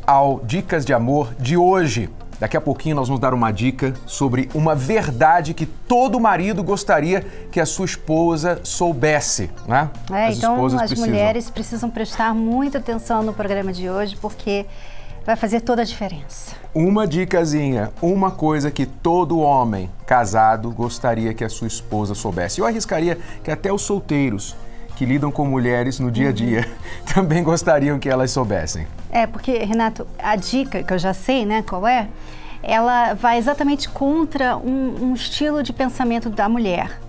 Ao Dicas de Amor de hoje. Daqui a pouquinho nós vamos dar uma dica sobre uma verdade que todo marido gostaria que a sua esposa soubesse, né? Então as mulheres precisam prestar muita atenção no programa de hoje, porque vai fazer toda a diferença. Uma dicasinha, uma coisa que todo homem casado gostaria que a sua esposa soubesse. Eu arriscaria que até os solteiros que lidam com mulheres no dia a dia também gostariam que elas soubessem. Porque, Renato, a dica, que eu já sei, né, qual é, ela vai exatamente contra um estilo de pensamento da mulher.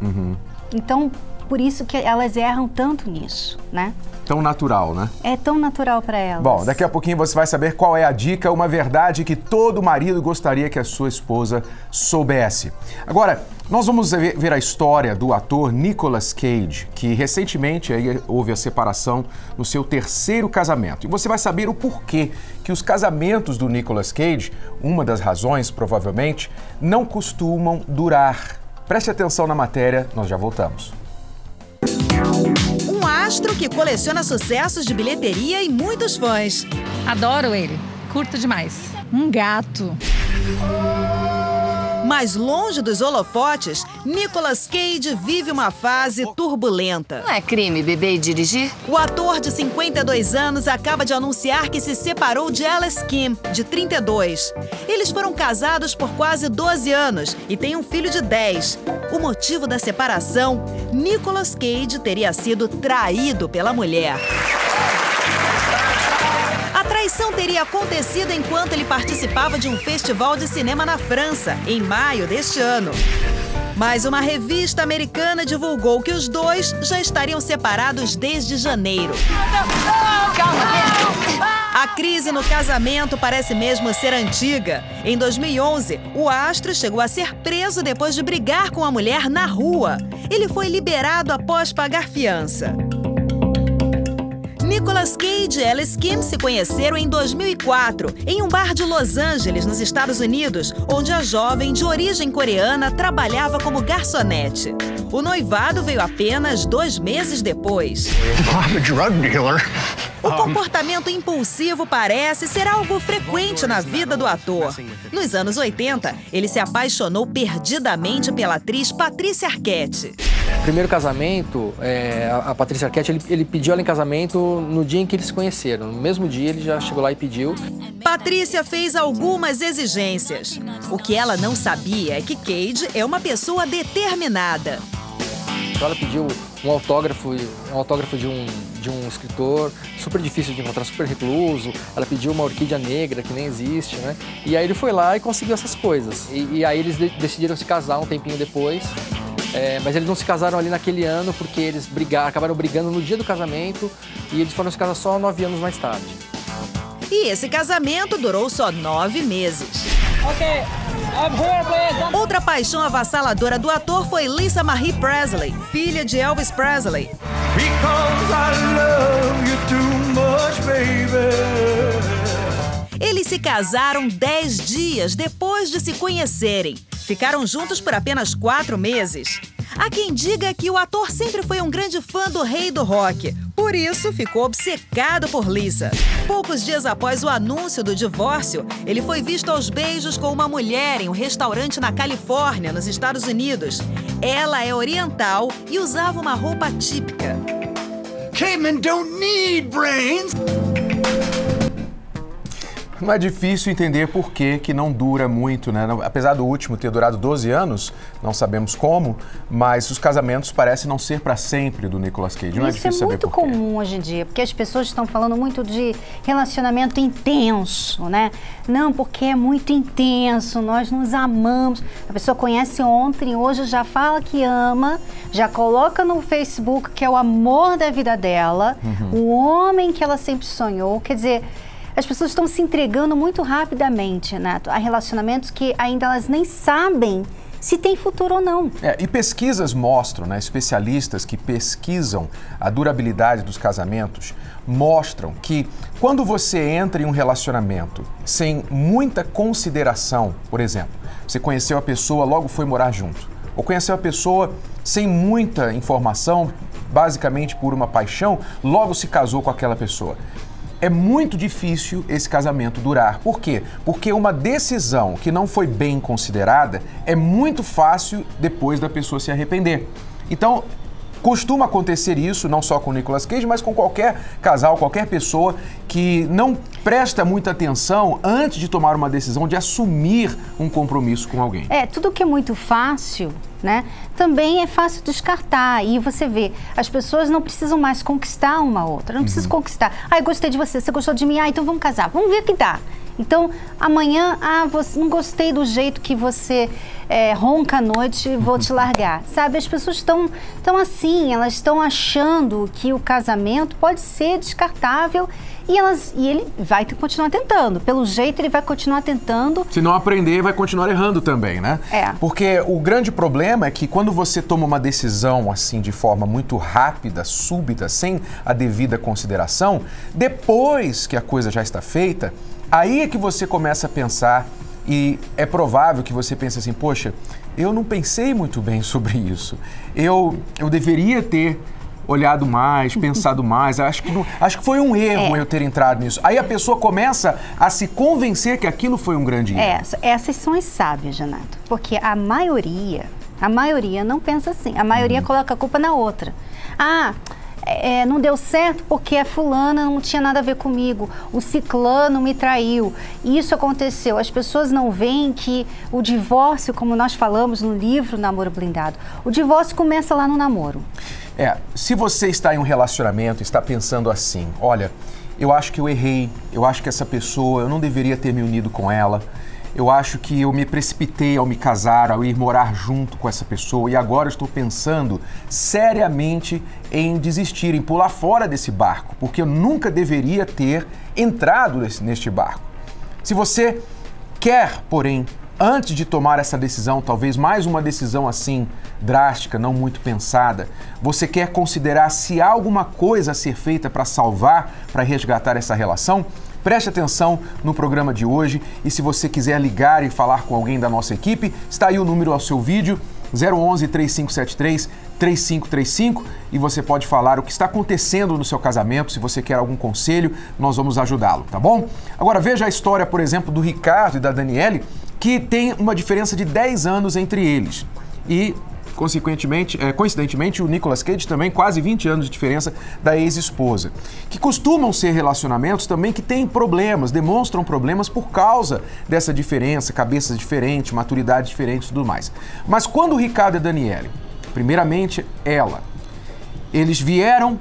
Então, por isso que elas erram tanto nisso, né? Tão natural, né? É tão natural para elas. Bom, daqui a pouquinho você vai saber qual é a dica, uma verdade que todo marido gostaria que a sua esposa soubesse. Agora, nós vamos ver a história do ator Nicolas Cage, que recentemente houve a separação no seu terceiro casamento. E você vai saber o porquê que os casamentos do Nicolas Cage, uma das razões, provavelmente, não costumam durar. Preste atenção na matéria, nós já voltamos. Um astro que coleciona sucessos de bilheteria e muitos fãs. Adoro ele, curto demais. Um gato. Mas longe dos holofotes, Nicolas Cage vive uma fase turbulenta. Não é crime beber e dirigir? O ator de 52 anos acaba de anunciar que se separou de Alice Kim, de 32. Eles foram casados por quase 12 anos e têm um filho de 10. O motivo da separação? Nicolas Cage teria sido traído pela mulher. A traição teria acontecido enquanto ele participava de um festival de cinema na França, em maio deste ano. Mas uma revista americana divulgou que os dois já estariam separados desde janeiro. A crise no casamento parece mesmo ser antiga. Em 2011, o astro chegou a ser preso depois de brigar com a mulher na rua. Ele foi liberado após pagar fiança. Nicolas Cage e Alice Kim se conheceram em 2004, em um bar de Los Angeles, nos Estados Unidos, onde a jovem de origem coreana trabalhava como garçonete. O noivado veio apenas 2 meses depois. I'm a drug dealer. O comportamento impulsivo parece ser algo frequente na vida do ator. Nos anos 80, ele se apaixonou perdidamente pela atriz Patrícia Arquette. Primeiro casamento, a Patrícia Arquette, ele pediu ela em casamento no dia em que eles se conheceram. No mesmo dia, ele já chegou lá e pediu. Patrícia fez algumas exigências. O que ela não sabia é que Cage é uma pessoa determinada. Ela pediu um autógrafo de um escritor super difícil de encontrar, super recluso. Ela pediu uma orquídea negra que nem existe, né? E aí ele foi lá e conseguiu essas coisas. E aí eles decidiram se casar um tempinho depois. Mas eles não se casaram ali naquele ano porque eles acabaram brigando no dia do casamento e eles foram se casar só 9 anos mais tarde. E esse casamento durou só 9 meses. Outra paixão avassaladora do ator foi Lisa Marie Presley, filha de Elvis Presley. Eles se casaram 10 dias depois de se conhecerem. Ficaram juntos por apenas 4 meses. Há quem diga que o ator sempre foi um grande fã do rei do rock. Por isso, ficou obcecado por Lisa. Poucos dias após o anúncio do divórcio, ele foi visto aos beijos com uma mulher em um restaurante na Califórnia, nos Estados Unidos. Ela é oriental e usava uma roupa típica. Cavemen don't need brains. Não é difícil entender por que não dura muito, né? Apesar do último ter durado 12 anos, não sabemos como, mas os casamentos parecem não ser para sempre do Nicolas Cage. Não é difícil saber por quê. Isso é muito comum hoje em dia, porque as pessoas estão falando muito de relacionamento intenso, né? Não, porque é muito intenso, nós nos amamos. A pessoa conhece ontem, hoje já fala que ama, já coloca no Facebook que é o amor da vida dela, o homem que ela sempre sonhou. Quer dizer, as pessoas estão se entregando muito rapidamente, Neto, a relacionamentos que ainda elas nem sabem se tem futuro ou não. E pesquisas mostram, né, especialistas que pesquisam a durabilidade dos casamentos, mostram que quando você entra em um relacionamento sem muita consideração, por exemplo, você conheceu a pessoa, logo foi morar junto, ou conheceu a pessoa sem muita informação, basicamente por uma paixão, logo se casou com aquela pessoa. é muito difícil esse casamento durar. Por quê? Porque uma decisão que não foi bem considerada é muito fácil depois da pessoa se arrepender. Então, costuma acontecer isso, não só com o Nicolas Cage, mas com qualquer casal, qualquer pessoa que não presta muita atenção antes de tomar uma decisão, de assumir um compromisso com alguém. Tudo que é muito fácil, né, também é fácil descartar. E você vê, as pessoas não precisam mais conquistar uma outra, não precisam conquistar. Eu gostei de você, você gostou de mim, então vamos casar, vamos ver o que dá. Então, amanhã, você não gostei do jeito que você ronca à noite, vou te largar. Sabe, as pessoas estão assim, elas estão achando que o casamento pode ser descartável e ele vai continuar tentando. Pelo jeito, ele vai continuar tentando. Se não aprender, vai continuar errando também, né? Porque o grande problema é que quando você toma uma decisão assim de forma muito rápida, súbita, sem a devida consideração, depois que a coisa já está feita, aí é que você começa a pensar e é provável que você pense assim, poxa, eu não pensei muito bem sobre isso. Eu deveria ter olhado mais, pensado mais. Acho que foi um erro eu ter entrado nisso. Aí a pessoa começa a se convencer que aquilo foi um grande erro. Essas são as sábias, Renato. Porque a maioria não pensa assim. A maioria coloca a culpa na outra. Não deu certo porque a fulana não tinha nada a ver comigo, o ciclano me traiu, isso aconteceu. As pessoas não veem que o divórcio, como nós falamos no livro Namoro Blindado, o divórcio começa lá no namoro. Se você está em um relacionamento e está pensando assim, olha, eu acho que eu errei, eu acho que essa pessoa, eu não deveria ter me unido com ela, eu acho que eu me precipitei ao me casar, ao ir morar junto com essa pessoa e agora estou pensando seriamente em desistir, em pular fora desse barco, porque eu nunca deveria ter entrado neste barco. Se você quer, porém, antes de tomar essa decisão, talvez mais uma decisão assim, drástica, não muito pensada, você quer considerar se há alguma coisa a ser feita para salvar, para resgatar essa relação? Preste atenção no programa de hoje e se você quiser ligar e falar com alguém da nossa equipe, está aí o número ao seu vídeo, 011-3573-3535 e você pode falar o que está acontecendo no seu casamento, se você quer algum conselho, nós vamos ajudá-lo, tá bom? Agora veja a história, por exemplo, do Ricardo e da Daniele, que tem uma diferença de 10 anos entre eles e coincidentemente, o Nicolas Cage também, quase 20 anos de diferença da ex-esposa. Que costumam ser relacionamentos também que têm problemas, demonstram problemas por causa dessa diferença, cabeças diferentes, maturidade diferente e tudo mais. Mas quando o Ricardo e a Daniele, primeiramente eles vieram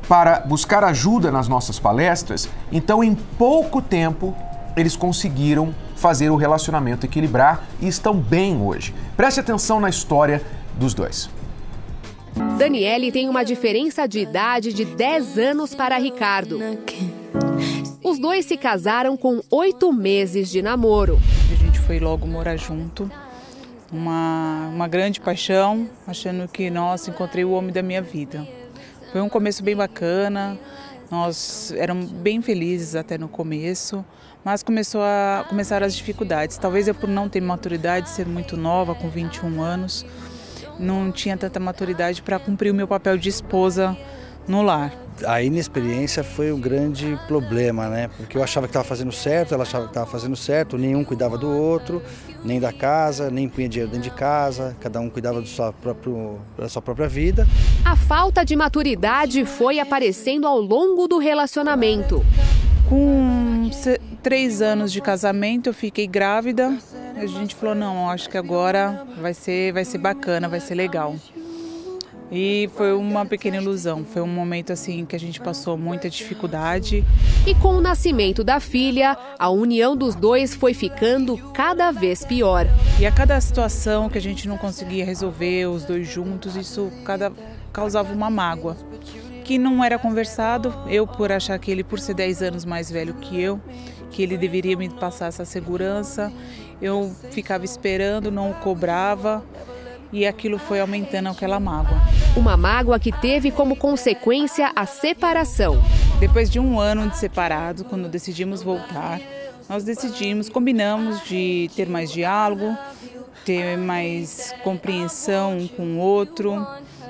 para buscar ajuda nas nossas palestras, então em pouco tempo eles conseguiram fazer o relacionamento equilibrar e estão bem hoje. Preste atenção na história dos dois. Daniele tem uma diferença de idade de 10 anos para Ricardo. Os dois se casaram com 8 meses de namoro. A gente foi logo morar junto, uma grande paixão, achando que, nossa, encontrei o homem da minha vida. Foi um começo bem bacana, nós éramos bem felizes até no começo, mas começaram as dificuldades. Talvez eu, por não ter maturidade, ser muito nova, com 21 anos, não tinha tanta maturidade para cumprir o meu papel de esposa no lar. A inexperiência foi um grande problema, né? Porque eu achava que estava fazendo certo, ela achava que estava fazendo certo, nenhum cuidava do outro, nem da casa, nem punha dinheiro dentro de casa, cada um cuidava da sua própria vida. A falta de maturidade foi aparecendo ao longo do relacionamento. Com 3 anos de casamento, eu fiquei grávida. A gente falou, não, acho que agora vai ser bacana, vai ser legal. E foi uma pequena ilusão, foi um momento assim que a gente passou muita dificuldade. E com o nascimento da filha, a união dos dois foi ficando cada vez pior. E a cada situação que a gente não conseguia resolver, os dois juntos, isso causava uma mágoa. Que não era conversado, eu por achar que ele, por ser 10 anos mais velho que eu, que ele deveria me passar essa segurança, eu ficava esperando, não o cobrava. E aquilo foi aumentando aquela mágoa. Uma mágoa que teve como consequência a separação. Depois de 1 ano de separado, quando decidimos voltar, nós combinamos de ter mais diálogo, ter mais compreensão um com o outro,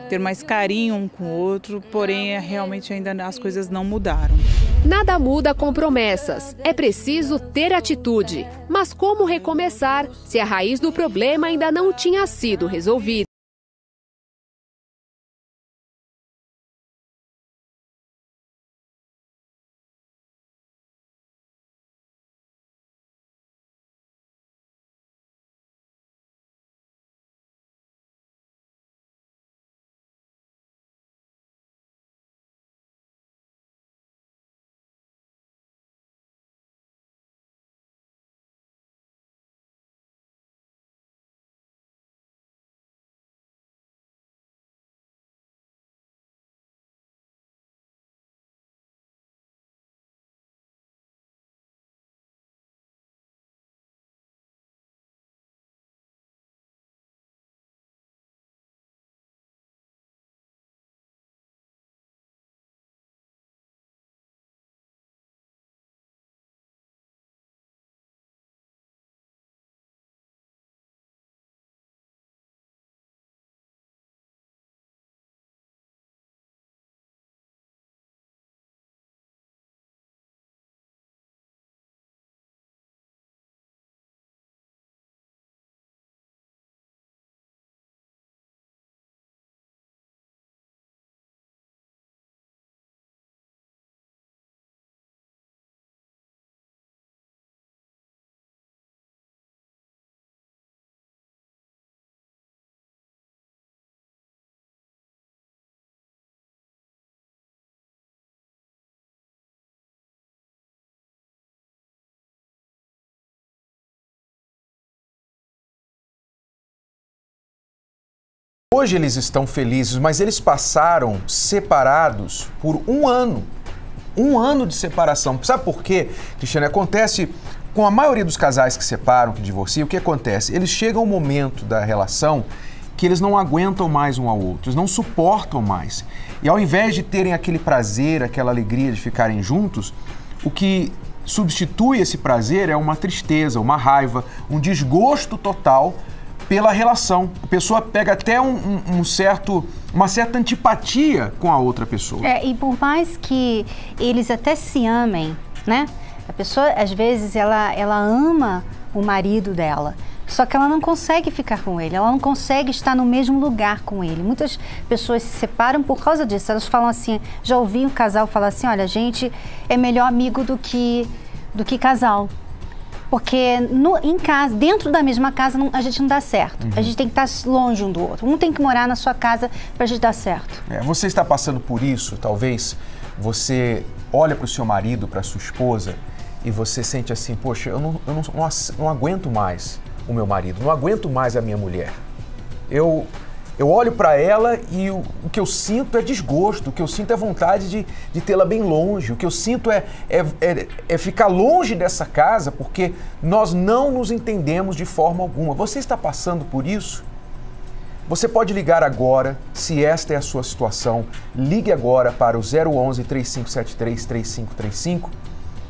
ter mais carinho um com o outro, porém realmente ainda as coisas não mudaram. Nada muda com promessas. É preciso ter atitude. Mas como recomeçar se a raiz do problema ainda não tinha sido resolvida? Hoje eles estão felizes, mas eles passaram separados por um ano. Um ano de separação. Sabe por quê, Cristiane? Acontece com a maioria dos casais que separam, que divorciam, o que acontece? Eles chegam a um momento da relação que eles não aguentam mais um ao outro, eles não suportam mais. E ao invés de terem aquele prazer, aquela alegria de ficarem juntos, o que substitui esse prazer é uma tristeza, uma raiva, um desgosto total pela relação. A pessoa pega até uma certa antipatia com a outra pessoa. E por mais que eles até se amem, né? A pessoa, às vezes, ela ama o marido dela, só que ela não consegue ficar com ele, ela não consegue estar no mesmo lugar com ele. Muitas pessoas se separam por causa disso. Elas falam assim, já ouvi um casal falar assim, olha, a gente é melhor amigo do que casal. Porque em casa, dentro da mesma casa, a gente não dá certo. A gente tem que estar longe um do outro. Um tem que morar na sua casa para a gente dar certo. Você está passando por isso, talvez você olha para o seu marido, para a sua esposa, e você sente assim, poxa, eu não aguento mais o meu marido, não aguento mais a minha mulher. Eu olho para ela e o que eu sinto é desgosto, o que eu sinto é vontade de tê-la bem longe, o que eu sinto é ficar longe dessa casa porque nós não nos entendemos de forma alguma. Você está passando por isso? Você pode ligar agora, se esta é a sua situação, ligue agora para o 011 3573 3535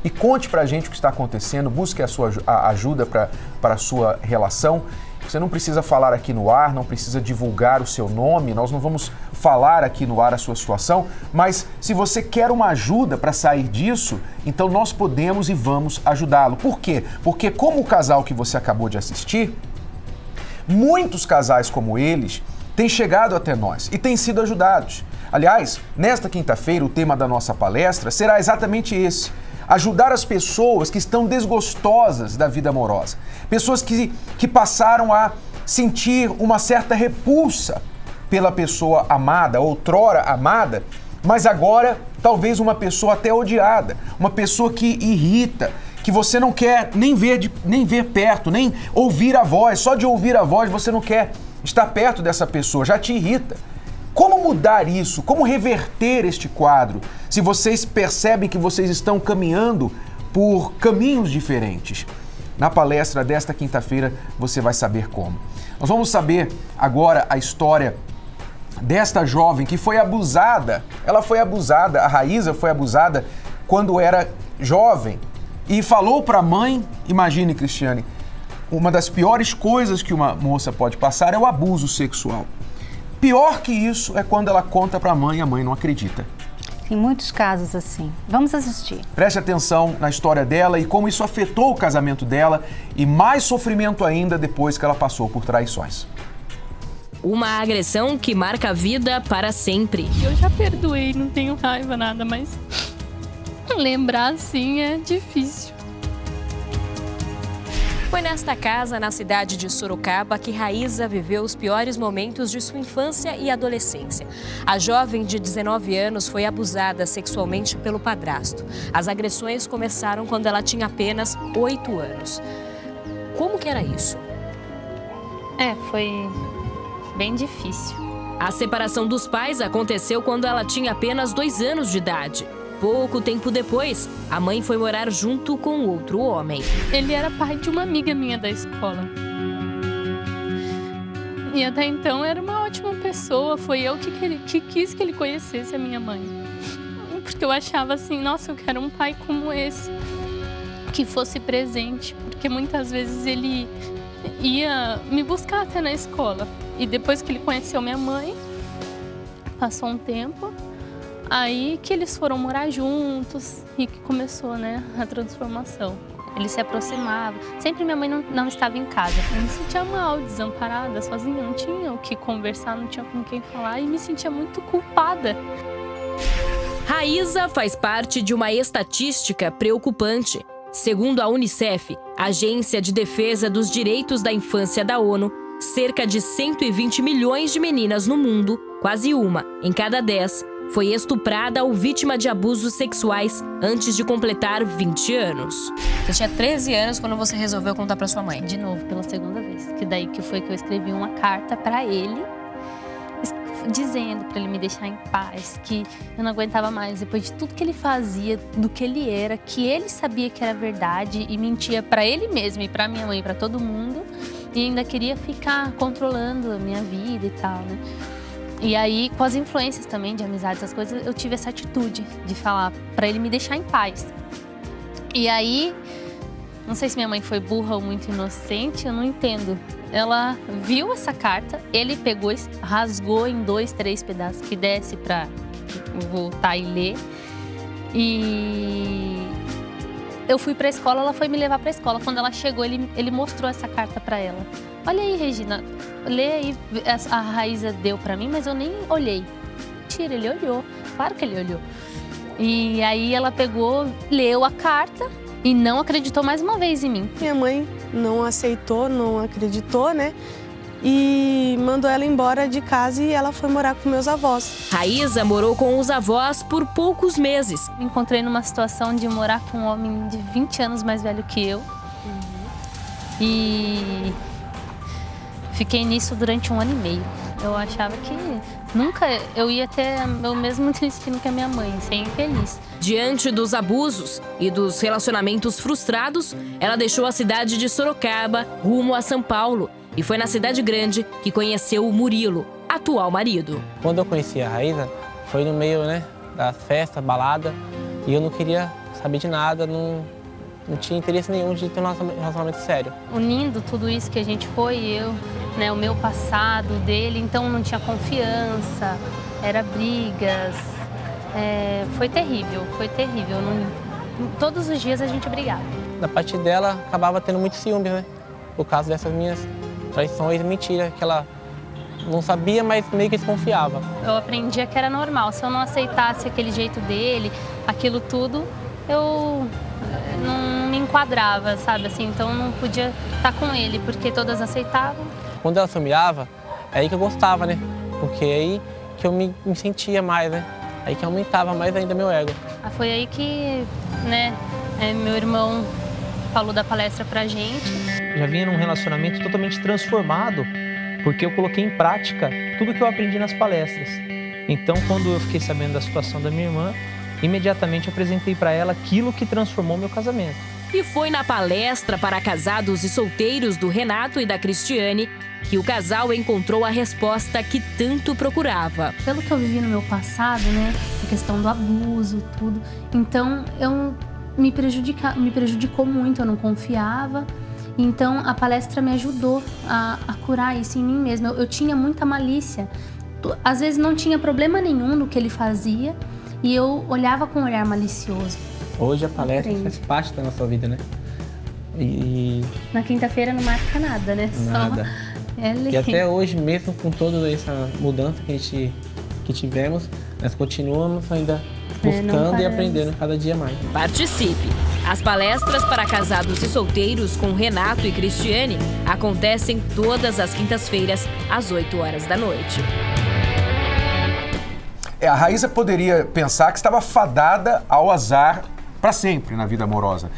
e conte pra gente o que está acontecendo, busque a sua ajuda para a sua relação. Você não precisa falar aqui no ar, não precisa divulgar o seu nome, nós não vamos falar aqui no ar a sua situação, mas se você quer uma ajuda para sair disso, então nós podemos e vamos ajudá-lo. Por quê? Porque como o casal que você acabou de assistir, muitos casais como eles têm chegado até nós e têm sido ajudados. Aliás, nesta quinta-feira o tema da nossa palestra será exatamente esse: ajudar as pessoas que estão desgostosas da vida amorosa. Pessoas que passaram a sentir uma certa repulsa pela pessoa amada, outrora amada, mas agora talvez uma pessoa até odiada, uma pessoa que irrita, que você não quer nem ver perto, nem ouvir a voz. Só de ouvir a voz você não quer estar perto dessa pessoa, já te irrita. Como mudar isso? Como reverter este quadro? Se vocês percebem que vocês estão caminhando por caminhos diferentes. Na palestra desta quinta-feira você vai saber como. Nós vamos saber agora a história desta jovem que foi abusada. Ela foi abusada, a Raíza foi abusada quando era jovem e falou para a mãe, imagine, Cristiane, uma das piores coisas que uma moça pode passar é o abuso sexual. Pior que isso é quando ela conta para a mãe e a mãe não acredita. Tem muitos casos assim. Vamos assistir. Preste atenção na história dela e como isso afetou o casamento dela e mais sofrimento ainda depois que ela passou por traições. Uma agressão que marca a vida para sempre. Eu já perdoei, não tenho raiva, nada, mas lembrar assim é difícil. Foi nesta casa, na cidade de Sorocaba, que Raíza viveu os piores momentos de sua infância e adolescência. A jovem de 19 anos foi abusada sexualmente pelo padrasto. As agressões começaram quando ela tinha apenas 8 anos. Como que era isso? Foi bem difícil. A separação dos pais aconteceu quando ela tinha apenas 2 anos de idade. Pouco tempo depois, a mãe foi morar junto com outro homem. Ele era pai de uma amiga minha da escola. E até então era uma ótima pessoa. Foi eu que quis que ele conhecesse a minha mãe. Porque eu achava assim, nossa, eu quero um pai como esse. Que fosse presente. Porque muitas vezes ele ia me buscar até na escola. E depois que ele conheceu minha mãe, passou um tempo... Aí que eles foram morar juntos e que começou, né, a transformação. Eles se aproximavam. Sempre minha mãe não estava em casa. Eu me sentia mal, desamparada, sozinha. Não tinha o que conversar, não tinha com quem falar e me sentia muito culpada. Raíza faz parte de uma estatística preocupante. Segundo a Unicef, Agência de Defesa dos Direitos da Infância da ONU, cerca de 120 milhões de meninas no mundo, quase uma em cada 10, foi estuprada ou vítima de abusos sexuais antes de completar 20 anos. Você tinha 13 anos quando você resolveu contar pra sua mãe? De novo, pela segunda vez. Que daí que foi que eu escrevi uma carta pra ele, dizendo pra ele me deixar em paz, que eu não aguentava mais. Depois de tudo que ele fazia, do que ele era, que ele sabia que era verdade e mentia pra ele mesmo e pra minha mãe e pra todo mundo. E ainda queria ficar controlando a minha vida e tal, né? E aí, com as influências também de amizade, essas coisas, eu tive essa atitude de falar pra ele me deixar em paz. E aí, não sei se minha mãe foi burra ou muito inocente, eu não entendo. Ela viu essa carta, ele pegou, rasgou em 2, 3 pedaços que desse pra voltar e ler. E eu fui pra escola, ela foi me levar pra escola. Quando ela chegou, ele mostrou essa carta pra ela. Olha aí, Regina, lê aí, a Raíza deu pra mim, mas eu nem olhei. Mentira, ele olhou, claro que ele olhou. E aí ela pegou, leu a carta e não acreditou mais uma vez em mim. Minha mãe não aceitou, não acreditou, né? E mandou ela embora de casa e ela foi morar com meus avós. Raíza morou com os avós por poucos meses. Me encontrei numa situação de morar com um homem de 20 anos mais velho que eu. E fiquei nisso durante 1 ano e meio. Eu achava que nunca eu ia ter o mesmo destino que a minha mãe, ser infeliz. Diante dos abusos e dos relacionamentos frustrados, ela deixou a cidade de Sorocaba rumo a São Paulo. E foi na cidade grande que conheceu o Murilo, atual marido. Quando eu conheci a Raíza, foi no meio, né, da festa, balada, e eu não queria saber de nada, não tinha interesse nenhum de ter um relacionamento sério. Unindo tudo isso que a gente foi, eu, né, o meu passado dele, então não tinha confiança, era brigas, foi terrível, foi terrível. Todos os dias a gente brigava. Da parte dela, acabava tendo muito ciúme, né, por causa dessas minhas traições e mentiras, que ela não sabia, mas meio que desconfiava. Eu aprendia que era normal, se eu não aceitasse aquele jeito dele, aquilo tudo, eu não me enquadrava, sabe, assim, então eu não podia estar com ele, porque todas aceitavam. Quando ela se humilhava, é aí que eu gostava, né, porque é aí que eu me sentia mais, né, aí que aumentava mais ainda meu ego. Foi aí que, né, meu irmão falou da palestra pra gente. Já vinha num relacionamento totalmente transformado, porque eu coloquei em prática tudo que eu aprendi nas palestras. Então, quando eu fiquei sabendo da situação da minha irmã, imediatamente apresentei para ela aquilo que transformou meu casamento. E foi na palestra para casados e solteiros do Renato e da Cristiane que o casal encontrou a resposta que tanto procurava. Pelo que eu vivi no meu passado, né, a questão do abuso, tudo, então me prejudicou muito, eu não confiava. Então a palestra me ajudou a curar isso em mim mesma. Eu tinha muita malícia, às vezes não tinha problema nenhum no que ele fazia, E eu olhava com um olhar malicioso. Hoje a palestra faz parte da nossa vida, né? Na quinta-feira não marca nada, né? Nada. Só e até hoje, mesmo com toda essa mudança que tivemos, nós continuamos ainda buscando e aprendendo cada dia mais. Participe! As palestras para casados e solteiros com Renato e Cristiane acontecem todas as quintas-feiras, às 8 horas da noite. A Raíza poderia pensar que estava fadada ao azar para sempre na vida amorosa.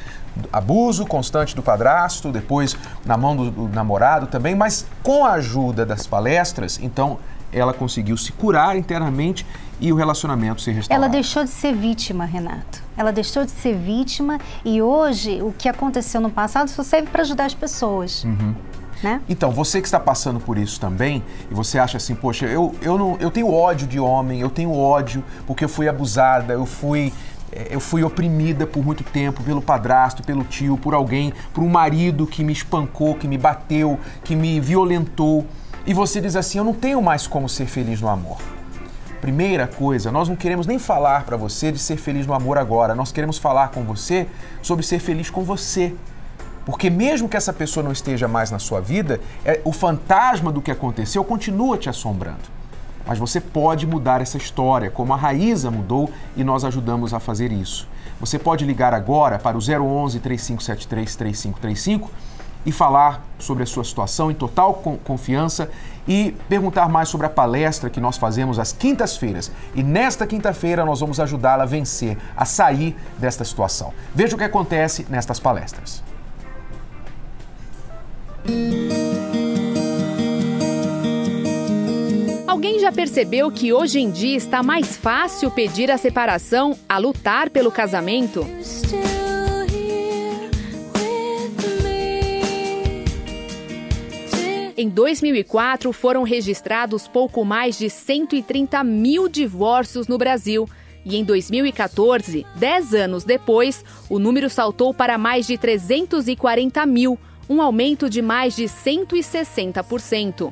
Abuso constante do padrasto, depois na mão do namorado também, mas com a ajuda das palestras, então ela conseguiu se curar internamente e o relacionamento se restaurar. Ela deixou de ser vítima, Renato. Ela deixou de ser vítima e hoje o que aconteceu no passado só serve para ajudar as pessoas. Né? Então, você que está passando por isso também, e você acha assim, poxa, eu tenho ódio de homem, eu tenho ódio porque eu fui abusada, eu fui oprimida por muito tempo pelo padrasto, pelo tio, por alguém, por um marido que me espancou, que me bateu, que me violentou. E você diz assim, eu não tenho mais como ser feliz no amor. Primeira coisa, nós não queremos nem falar para você de ser feliz no amor agora. Nós queremos falar com você sobre ser feliz com você. Porque mesmo que essa pessoa não esteja mais na sua vida, o fantasma do que aconteceu continua te assombrando. Mas você pode mudar essa história, como a Raíza mudou e nós ajudamos a fazer isso. Você pode ligar agora para o 011-3573-3535 e falar sobre a sua situação em total confiança e perguntar mais sobre a palestra que nós fazemos às quintas-feiras. E nesta quinta-feira nós vamos ajudá-la a vencer, a sair desta situação. Veja o que acontece nestas palestras. Alguém já percebeu que hoje em dia está mais fácil pedir a separação a lutar pelo casamento? Em 2004, foram registrados pouco mais de 130 mil divórcios no Brasil. E em 2014, 10 anos depois, o número saltou para mais de 340 mil, um aumento de mais de 160%.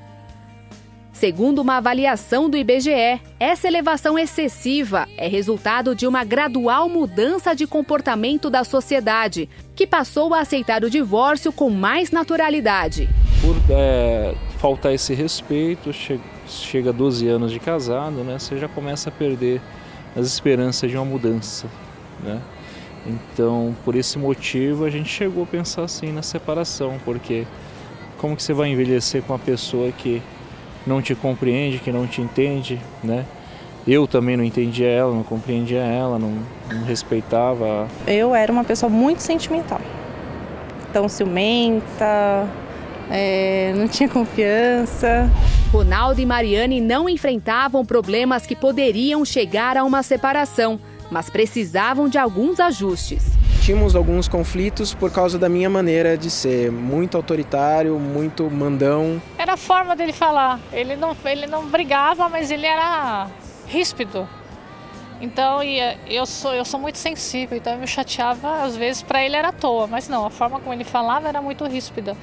Segundo uma avaliação do IBGE, essa elevação excessiva é resultado de uma gradual mudança de comportamento da sociedade, que passou a aceitar o divórcio com mais naturalidade. Por faltar esse respeito, chega a 12 anos de casado, né, você já começa a perder as esperanças de uma mudança, né? Então, por esse motivo, a gente chegou a pensar assim na separação, porque como que você vai envelhecer com uma pessoa que não te compreende, que não te entende, né? Eu também não entendia ela, não compreendia ela, não respeitava. Eu era uma pessoa muito sentimental, então ciumenta, não tinha confiança. Ronaldo e Mariane não enfrentavam problemas que poderiam chegar a uma separação, mas precisavam de alguns ajustes. Tínhamos alguns conflitos por causa da minha maneira de ser, muito autoritário, muito mandão. Era a forma dele falar, ele não brigava, mas ele era ríspido. Então eu sou muito sensível, então eu me chateava, às vezes para ele era à toa, mas não, a forma como ele falava era muito ríspida.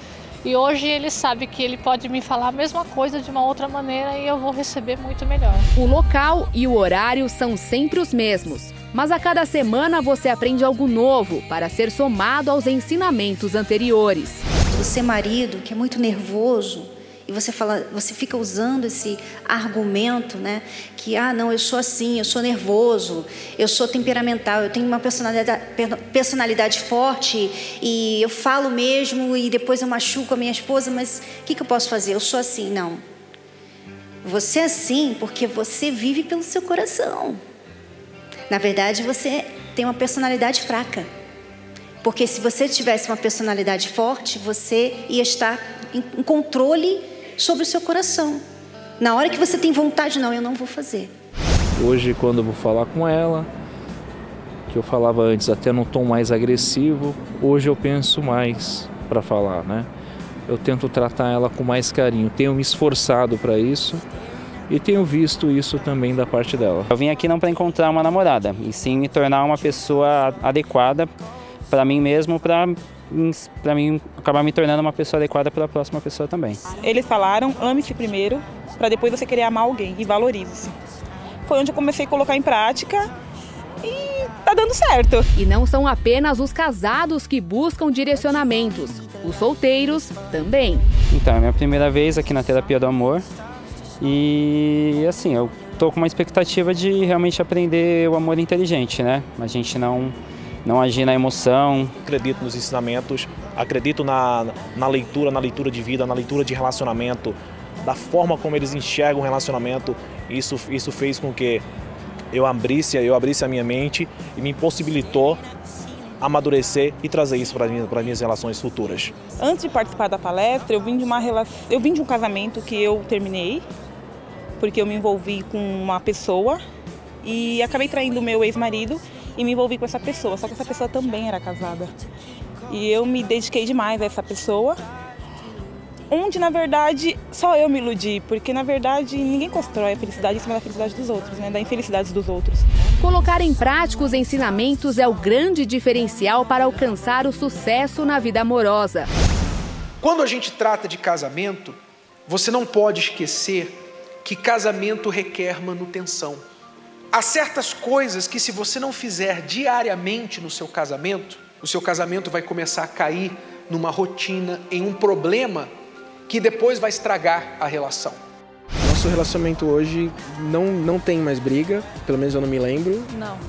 E hoje ele sabe que ele pode me falar a mesma coisa de uma outra maneira e eu vou receber muito melhor. O local e o horário são sempre os mesmos, mas a cada semana você aprende algo novo para ser somado aos ensinamentos anteriores. Você, marido, que é muito nervoso, e você fica usando esse argumento, né? Que, não, eu sou assim, eu sou nervoso, eu sou temperamental, eu tenho uma personalidade forte e eu falo mesmo e depois eu machuco a minha esposa, mas o que eu posso fazer? Eu sou assim. Não. Você é assim porque você vive pelo seu coração. Na verdade, você tem uma personalidade fraca. Porque se você tivesse uma personalidade forte, você ia estar em controle sobre o seu coração. Na hora que você tem vontade, não, eu não vou fazer. Hoje, quando eu vou falar com ela, que eu falava antes até num tom mais agressivo, hoje eu penso mais para falar, né? Eu tento tratar ela com mais carinho, tenho me esforçado para isso e tenho visto isso também da parte dela. Eu vim aqui não para encontrar uma namorada, e sim me tornar uma pessoa adequada para mim mesmo, para mim acabar me tornando uma pessoa adequada para a próxima pessoa também. Eles falaram, ame-se primeiro, para depois você querer amar alguém, e valorize-se. Foi onde eu comecei a colocar em prática tá dando certo. E não são apenas os casados que buscam direcionamentos, os solteiros também. Então, é a minha primeira vez aqui na Terapia do Amor e, assim, eu tô com uma expectativa de realmente aprender o amor inteligente, né? A gente não agir na emoção. Acredito nos ensinamentos, acredito na leitura de vida, na leitura de relacionamento, da forma como eles enxergam o relacionamento. Isso fez com que eu abrisse a minha mente e me possibilitou amadurecer e trazer isso para as minhas relações futuras. Antes de participar da palestra, eu vim de um casamento que eu terminei, porque eu me envolvi com uma pessoa e acabei traindo o meu ex-marido e me envolvi com essa pessoa, só que essa pessoa também era casada. E eu me dediquei demais a essa pessoa, onde na verdade só eu me iludi, porque na verdade ninguém constrói a felicidade em cima da felicidade dos outros, né? Da infelicidade dos outros. Colocar em prática os ensinamentos é o grande diferencial para alcançar o sucesso na vida amorosa. Quando a gente trata de casamento, você não pode esquecer que casamento requer manutenção. Há certas coisas que se você não fizer diariamente no seu casamento, o seu casamento vai começar a cair numa rotina, em um problema que depois vai estragar a relação. Nosso relacionamento hoje não tem mais briga, pelo menos eu não me lembro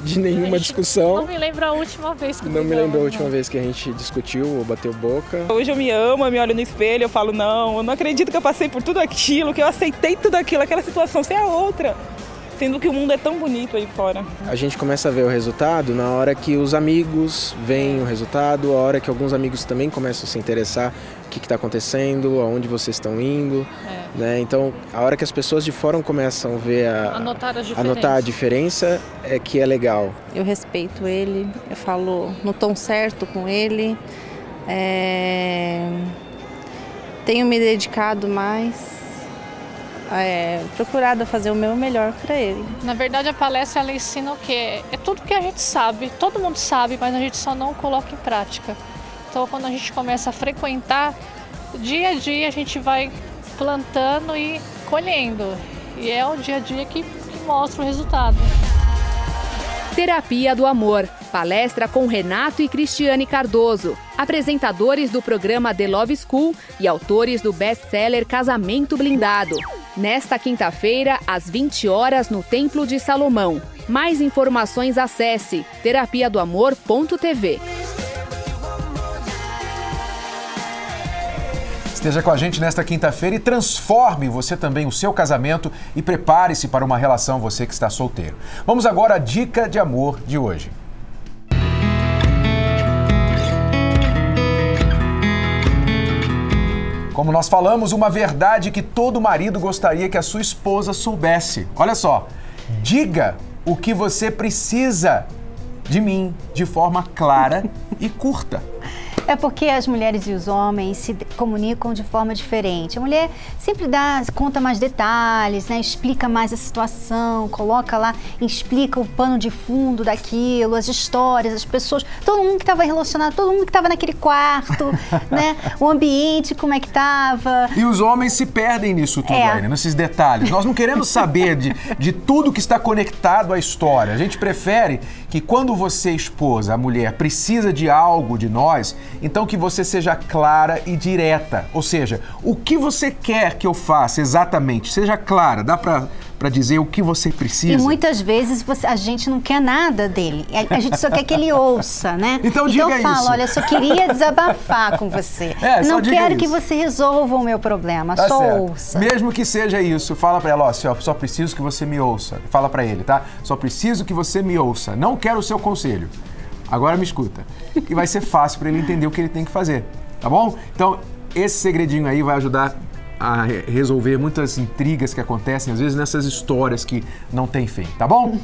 de nenhuma discussão. Não me lembro a última vez que Não me lembro a última vez que a gente discutiu ou bateu boca. Hoje eu me amo, eu me olho no espelho, eu falo, eu não acredito que eu passei por tudo aquilo, que eu aceitei tudo aquilo, aquela situação sem a outra. Sendo que o mundo é tão bonito aí fora. A gente começa a ver o resultado na hora que os amigos veem o resultado, a hora que alguns amigos também começam a se interessar o que está acontecendo, aonde vocês estão indo. Né? Então, a hora que as pessoas de fora começam a ver anotar a diferença é que é legal. Eu respeito ele, eu falo no tom certo com ele, tenho me dedicado mais. Procurado fazer o meu melhor para ele. Na verdade, a palestra ela ensina o quê? É tudo que a gente sabe, todo mundo sabe, mas a gente só não coloca em prática. Então, quando a gente começa a frequentar, dia a dia a gente vai plantando e colhendo. E é o dia a dia que mostra o resultado. Terapia do Amor. Palestra com Renato e Cristiane Cardoso, apresentadores do programa The Love School e autores do best-seller Casamento Blindado. Nesta quinta-feira, às 20 horas, no Templo de Salomão. Mais informações acesse terapiadoamor.tv. Esteja com a gente nesta quinta-feira e transforme você também o seu casamento e prepare-se para uma relação, você que está solteiro. Vamos agora à dica de amor de hoje. Como nós falamos, uma verdade que todo marido gostaria que a sua esposa soubesse. Olha só, diga o que você precisa de mim de forma clara e curta. É porque as mulheres e os homens se comunicam de forma diferente. A mulher sempre conta mais detalhes, né? Explica mais a situação, coloca lá, explica o pano de fundo daquilo, as histórias, as pessoas, todo mundo que estava relacionado, todo mundo que estava naquele quarto, né? O ambiente, como é que estava. E os homens se perdem nisso tudo aí, né? Nesses detalhes. Nós não queremos saber de tudo que está conectado à história. A gente prefere que quando você, esposa, a mulher, precisa de algo de nós, então que você seja clara e direta. Ou seja, o que você quer que eu faça exatamente, seja clara, dá pra dizer o que você precisa. E muitas vezes a gente não quer nada dele, a gente só quer que ele ouça, né? Então diga eu falo, isso. olha, eu só queria desabafar com você. Não quero que você resolva o meu problema, tá só certo. ouça. Mesmo que seja isso, fala pra ela, ó, só preciso que você me ouça. Fala pra ele, tá? Só preciso que você me ouça. Não quero o seu conselho. Agora me escuta. E vai ser fácil para ele entender o que ele tem que fazer, tá bom? Então, esse segredinho aí vai ajudar a resolver muitas intrigas que acontecem, às vezes, nessas histórias que não tem fim, tá bom?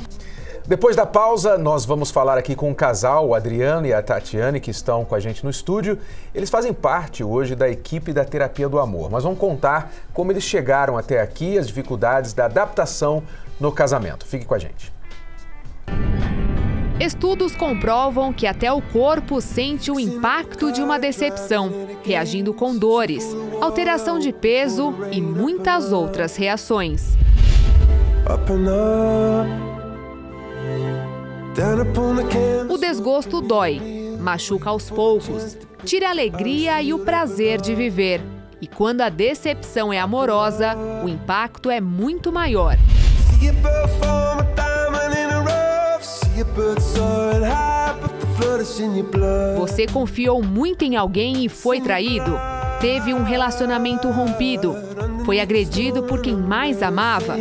Depois da pausa, nós vamos falar aqui com um casal, o Adriano e a Tatiane, que estão com a gente no estúdio. Eles fazem parte hoje da equipe da Terapia do Amor, mas vão contar como eles chegaram até aqui e as dificuldades da adaptação no casamento. Fique com a gente. Estudos comprovam que até o corpo sente o impacto de uma decepção, reagindo com dores, alteração de peso e muitas outras reações. O desgosto dói, machuca aos poucos, tira a alegria e o prazer de viver. E quando a decepção é amorosa, o impacto é muito maior. Você confiou muito em alguém e foi traído? Teve um relacionamento rompido? Foi agredido por quem mais amava?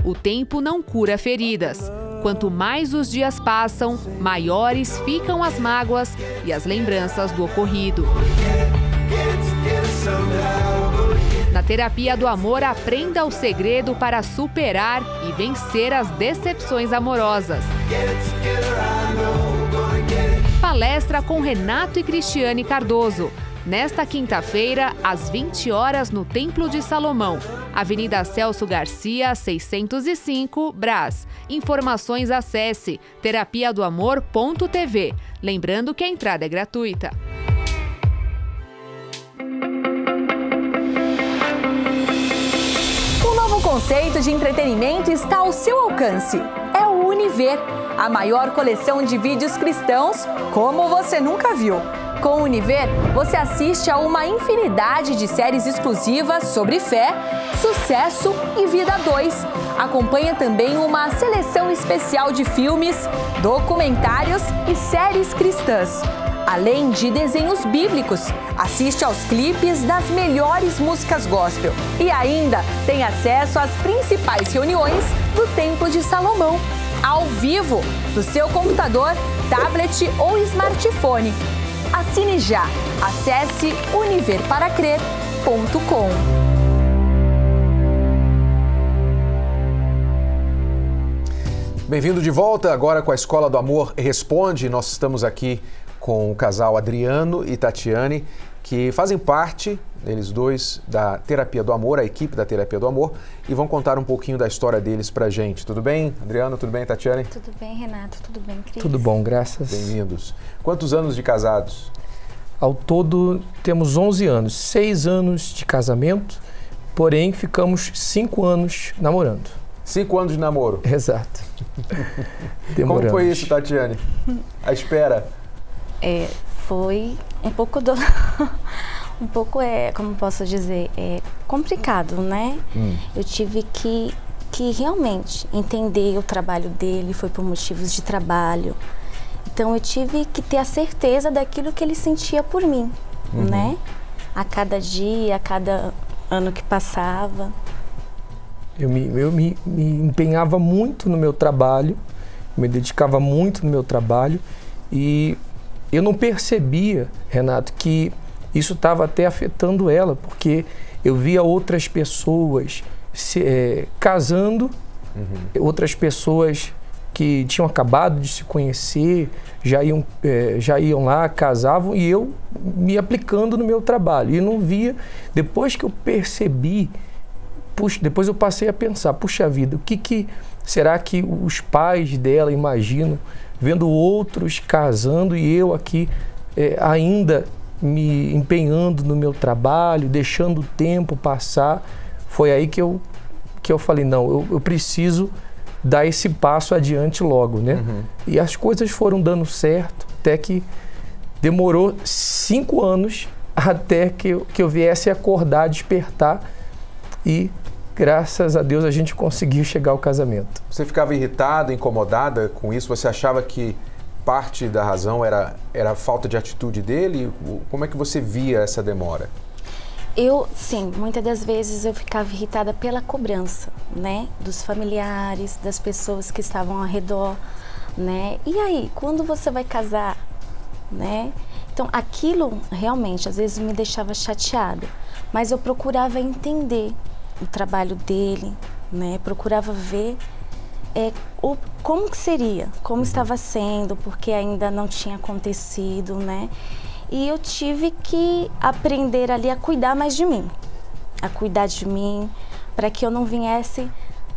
O tempo não cura feridas. Quanto mais os dias passam, maiores ficam as mágoas e as lembranças do ocorrido. Na Terapia do Amor, aprenda o segredo para superar e vencer as decepções amorosas. Palestra com Renato e Cristiane Cardoso. Nesta quinta-feira, às 20 horas, no Templo de Salomão, Avenida Celso Garcia, 605, Brás. Informações acesse terapiadoamor.tv. Lembrando que a entrada é gratuita. Um novo conceito de entretenimento está ao seu alcance. É o Univer, a maior coleção de vídeos cristãos como você nunca viu. Com o Univer, você assiste a uma infinidade de séries exclusivas sobre fé, sucesso e vida 2. Acompanha também uma seleção especial de filmes, documentários e séries cristãs. Além de desenhos bíblicos, assiste aos clipes das melhores músicas gospel. E ainda tem acesso às principais reuniões do Templo de Salomão, ao vivo, no seu computador, tablet ou smartphone. Assine já. Acesse univerparacrer.com. Bem-vindo de volta agora com a Escola do Amor Responde. Nós estamos aqui com o casal Adriano e Tatiane, que fazem parte, eles dois, da Terapia do Amor, a equipe da Terapia do Amor, e vão contar um pouquinho da história deles pra gente. Tudo bem, Adriano? Tudo bem, Tatiane? Tudo bem, Renato? Tudo bem, Cris? Tudo bom, graças. Bem-vindos. Quantos anos de casados? Ao todo, temos 11 anos. 6 anos de casamento, porém ficamos 5 anos namorando. 5 anos de namoro? Exato. Como foi isso, Tatiane? A espera? Foi um pouco como posso dizer, complicado, né? Eu tive que realmente entender o trabalho dele, foi por motivos de trabalho. Então eu tive que ter a certeza daquilo que ele sentia por mim, né? A cada dia, a cada ano que passava. Eu me empenhava muito no meu trabalho, me dedicava muito no meu trabalho e eu não percebia, Renato, que isso estava até afetando ela, porque eu via outras pessoas casando, outras pessoas que tinham acabado de se conhecer, já iam lá, casavam, e eu me aplicando no meu trabalho. E não via, depois que eu percebi, depois eu passei a pensar, puxa vida, o que será que os pais dela imaginam, vendo outros casando e eu aqui ainda me empenhando no meu trabalho, deixando o tempo passar. Foi aí que eu falei, não, eu preciso dar esse passo adiante logo, né? E as coisas foram dando certo, até que demorou 5 anos até que eu viesse acordar, despertar, e graças a Deus a gente conseguiu chegar ao casamento. Você ficava irritada, incomodada com isso? Você achava que parte da razão era a falta de atitude dele? Como é que você via essa demora? Sim, muitas das vezes eu ficava irritada pela cobrança, né? Dos familiares, das pessoas que estavam ao redor, né? E aí, quando você vai casar, né? Então, aquilo realmente, às vezes, me deixava chateada. Mas eu procurava entender o trabalho dele, né? Procurava ver como que seria, como estava sendo, porque ainda não tinha acontecido, né? E eu tive que aprender ali a cuidar mais de mim, para que eu não viesse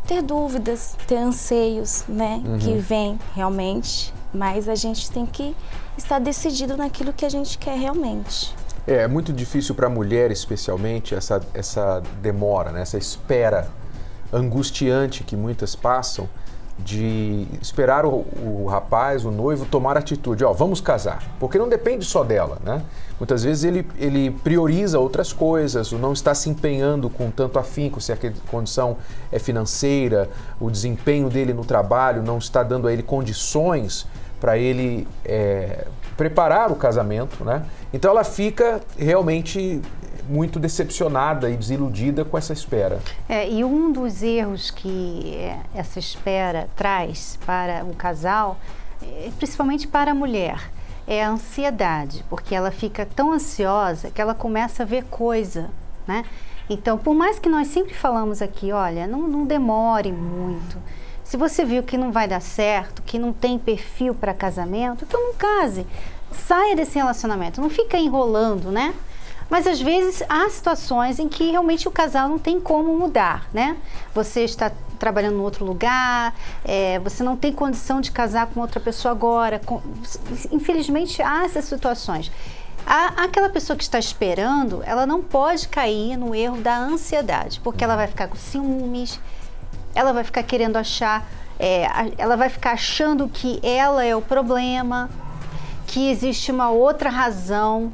ter dúvidas, ter anseios, né? Que vem realmente, mas a gente tem que estar decidido naquilo que a gente quer realmente. É muito difícil para a mulher, especialmente, essa demora, né? Essa espera angustiante que muitas passam de esperar o rapaz, o noivo, tomar atitude. Ó, vamos casar. Porque não depende só dela, né? Muitas vezes ele prioriza outras coisas, ou não está se empenhando com tanto afinco, se a condição é financeira, o desempenho dele no trabalho não está dando a ele condições para ele preparar o casamento, né? Então ela fica realmente muito decepcionada e desiludida com essa espera. E um dos erros que essa espera traz para o casal, principalmente para a mulher, é a ansiedade, porque ela fica tão ansiosa que ela começa a ver coisa, né? Então, por mais que nós sempre falamos aqui, olha, não demore muito. Se você viu que não vai dar certo, que não tem perfil para casamento, então não case. Saia desse relacionamento, não fica enrolando, né? Mas às vezes há situações em que realmente o casal não tem como mudar, né? Você está trabalhando em outro lugar, você não tem condição de casar com outra pessoa agora. Infelizmente há essas situações. Aquela pessoa que está esperando, ela não pode cair no erro da ansiedade, porque ela vai ficar com ciúmes, ela vai ficar querendo achar, ela vai ficar achando que ela é o problema, que existe uma outra razão,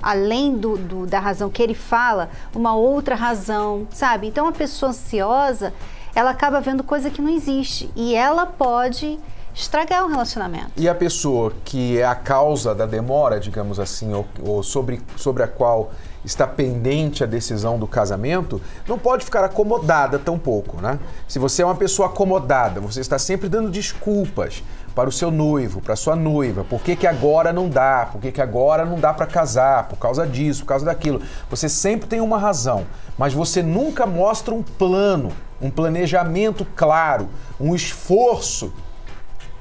além da razão que ele fala, uma outra razão, sabe? Então, a pessoa ansiosa, ela acaba vendo coisa que não existe e ela pode estragar o relacionamento. E a pessoa que é a causa da demora, digamos assim, ou sobre a qual está pendente a decisão do casamento, não pode ficar acomodada tampouco, né? Se você é uma pessoa acomodada, você está sempre dando desculpas para o seu noivo, para a sua noiva, por que agora não dá, por que agora não dá para casar, por causa disso, por causa daquilo. Você sempre tem uma razão, mas você nunca mostra um plano, um planejamento claro, um esforço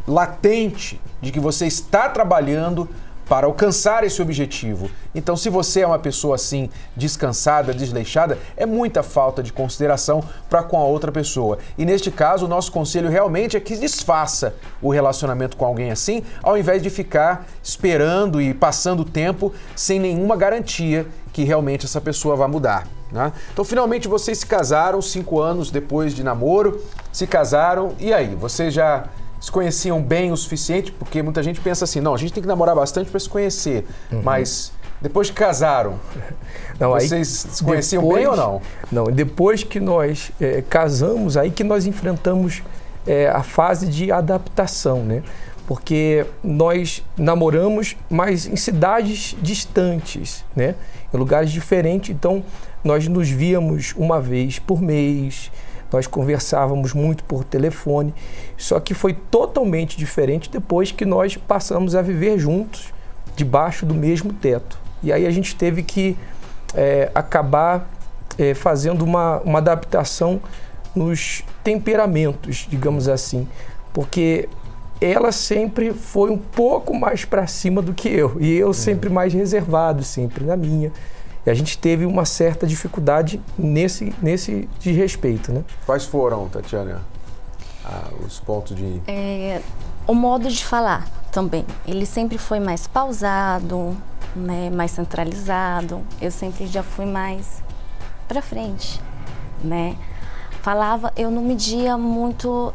latente de que você está trabalhando para alcançar esse objetivo. Então, se você é uma pessoa assim, descansada, desleixada, é muita falta de consideração para com a outra pessoa. E neste caso, o nosso conselho realmente é que desfaça o relacionamento com alguém assim, ao invés de ficar esperando e passando tempo sem nenhuma garantia que realmente essa pessoa vai mudar, né? Então, finalmente, vocês se casaram 5 anos depois de namoro, se casaram, e aí? Vocês já se conheciam bem o suficiente? Porque muita gente pensa assim, não, a gente tem que namorar bastante para se conhecer, mas depois que casaram, vocês se conheciam bem ou não? Não, depois que nós casamos, aí que nós enfrentamos a fase de adaptação, né? Porque nós namoramos, mas em cidades distantes, né? Em lugares diferentes, então nós nos víamos uma vez por mês, nós conversávamos muito por telefone, só que foi totalmente diferente depois que nós passamos a viver juntos, debaixo do mesmo teto. E aí a gente teve que acabar fazendo uma adaptação nos temperamentos, digamos assim, porque ela sempre foi um pouco mais para cima do que eu, e eu sempre mais reservado, sempre na minha. E a gente teve uma certa dificuldade nesse desrespeito, né? Quais foram, Tatiana, os pontos de... O modo de falar também. Ele sempre foi mais pausado, né? Mais centralizado. Eu sempre já fui mais para frente, né? Eu não media muito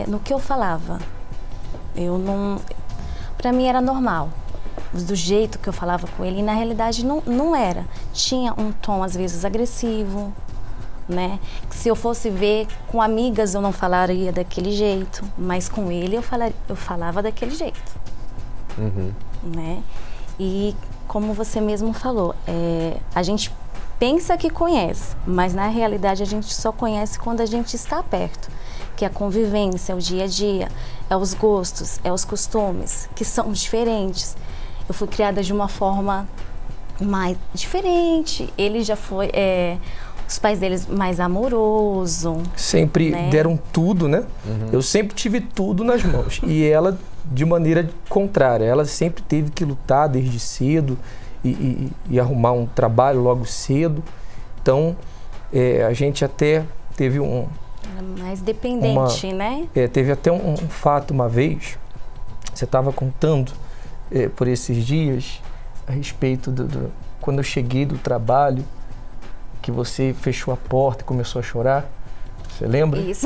no que eu falava. Para mim era normal. Do jeito que eu falava com ele, e na realidade não era. Tinha um tom, às vezes, agressivo, né? Que se eu fosse ver com amigas, eu não falaria daquele jeito, mas com ele eu falava daquele jeito. Né? E como você mesmo falou, a gente pensa que conhece, mas na realidade a gente só conhece quando a gente está perto. Que é a convivência, é o dia a dia, é os gostos, é os costumes, que são diferentes. Eu fui criada de uma forma mais diferente. Ele já foi, os pais deles mais amoroso. Sempre deram tudo, né? Eu sempre tive tudo nas mãos. E ela, de maneira contrária, ela sempre teve que lutar desde cedo e arrumar um trabalho logo cedo. Então, a gente até teve Era mais dependente, né? Teve até um fato uma vez, você estava contando por esses dias, a respeito quando eu cheguei do trabalho, que você fechou a porta e começou a chorar. Você lembra? Isso.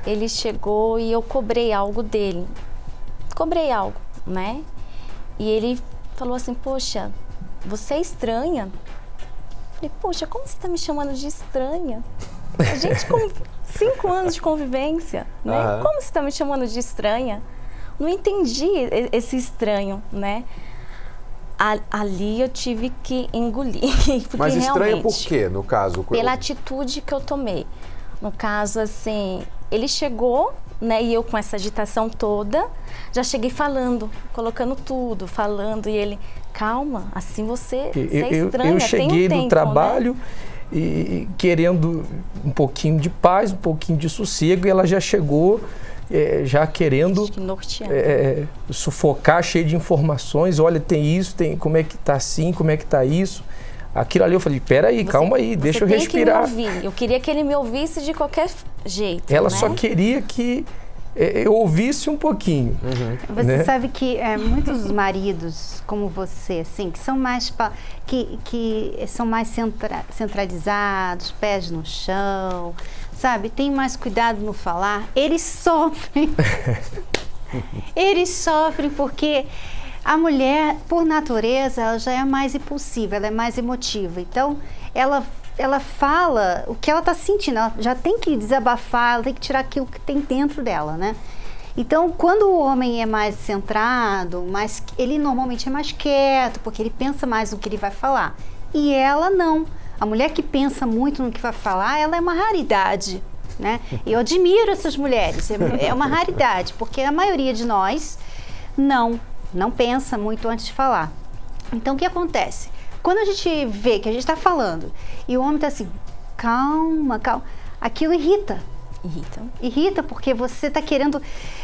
Ele chegou e eu cobrei algo dele. Cobrei algo, né? E ele falou assim, poxa, você é estranha. Falei, poxa, como você tá me chamando de estranha? A gente com 5 anos de convivência, né? Como você tá me chamando de estranha? Não entendi esse estranho, né? Ali eu tive que engolir. Mas estranha por quê, no caso? Pela atitude que eu tomei. No caso, assim, ele chegou, né, e eu com essa agitação toda, já cheguei falando, colocando tudo, falando, e ele, calma, assim você é estranha, eu cheguei tem um do tempo, trabalho, né? E querendo um pouquinho de paz, um pouquinho de sossego, e ela já chegou já querendo sufocar, cheio de informações, olha, tem isso, tem como é que tá assim, como é que tá isso. Aquilo ali eu falei, peraí, calma aí, deixa eu respirar. Que me ouvir. Eu queria que ele me ouvisse de qualquer jeito. Ela né? só queria que eu ouvisse um pouquinho. Você sabe que muitos maridos como você, assim, que são mais que são mais centralizados, pés no chão, sabe, tem mais cuidado no falar, eles sofrem. Eles sofrem porque a mulher, por natureza, ela já é mais impulsiva, ela é mais emotiva. Então, ela fala o que ela está sentindo, ela já tem que desabafar, ela tem que tirar aquilo que tem dentro dela, né? Então, quando o homem é mais centrado, ele normalmente é mais quieto, porque ele pensa mais no que ele vai falar. E ela não. A mulher que pensa muito no que vai falar, ela é uma raridade, né? Eu admiro essas mulheres, é uma raridade, porque a maioria de nós não pensa muito antes de falar. Então, o que acontece? Quando a gente vê que a gente está falando e o homem está assim, calma, calma, aquilo irrita. Irrita porque você está querendo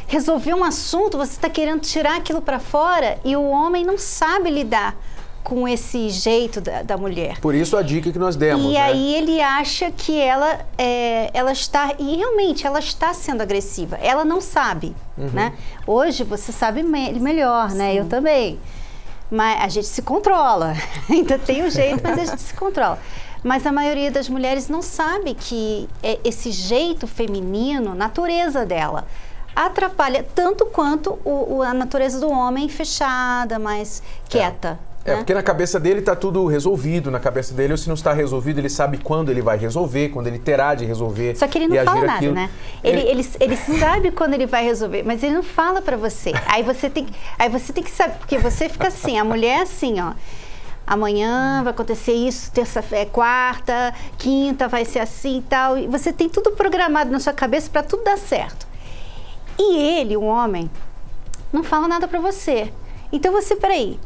resolver um assunto, você está querendo tirar aquilo para fora e o homem não sabe lidar com esse jeito da mulher. Por isso a dica que nós demos, E aí ele acha que ela está, e realmente ela está sendo agressiva, ela não sabe, né? Hoje você sabe melhor, né? Eu também. Mas a gente se controla, ainda tem um jeito, mas a gente se controla. Mas a maioria das mulheres não sabe que esse jeito feminino, natureza dela, atrapalha tanto quanto a natureza do homem fechada, mais quieta. né? Porque na cabeça dele está tudo resolvido, na cabeça dele, ou se não está resolvido, ele sabe quando ele vai resolver, quando ele terá de resolver. Só que ele não fala nada, né? Ele sabe quando ele vai resolver, mas ele não fala pra você. Aí você tem que saber, porque você fica assim, a mulher é assim, ó. Amanhã vai acontecer isso, quarta, quinta vai ser assim e tal. E você tem tudo programado na sua cabeça para tudo dar certo. E ele, o homem, não fala nada para você. Então você, peraí,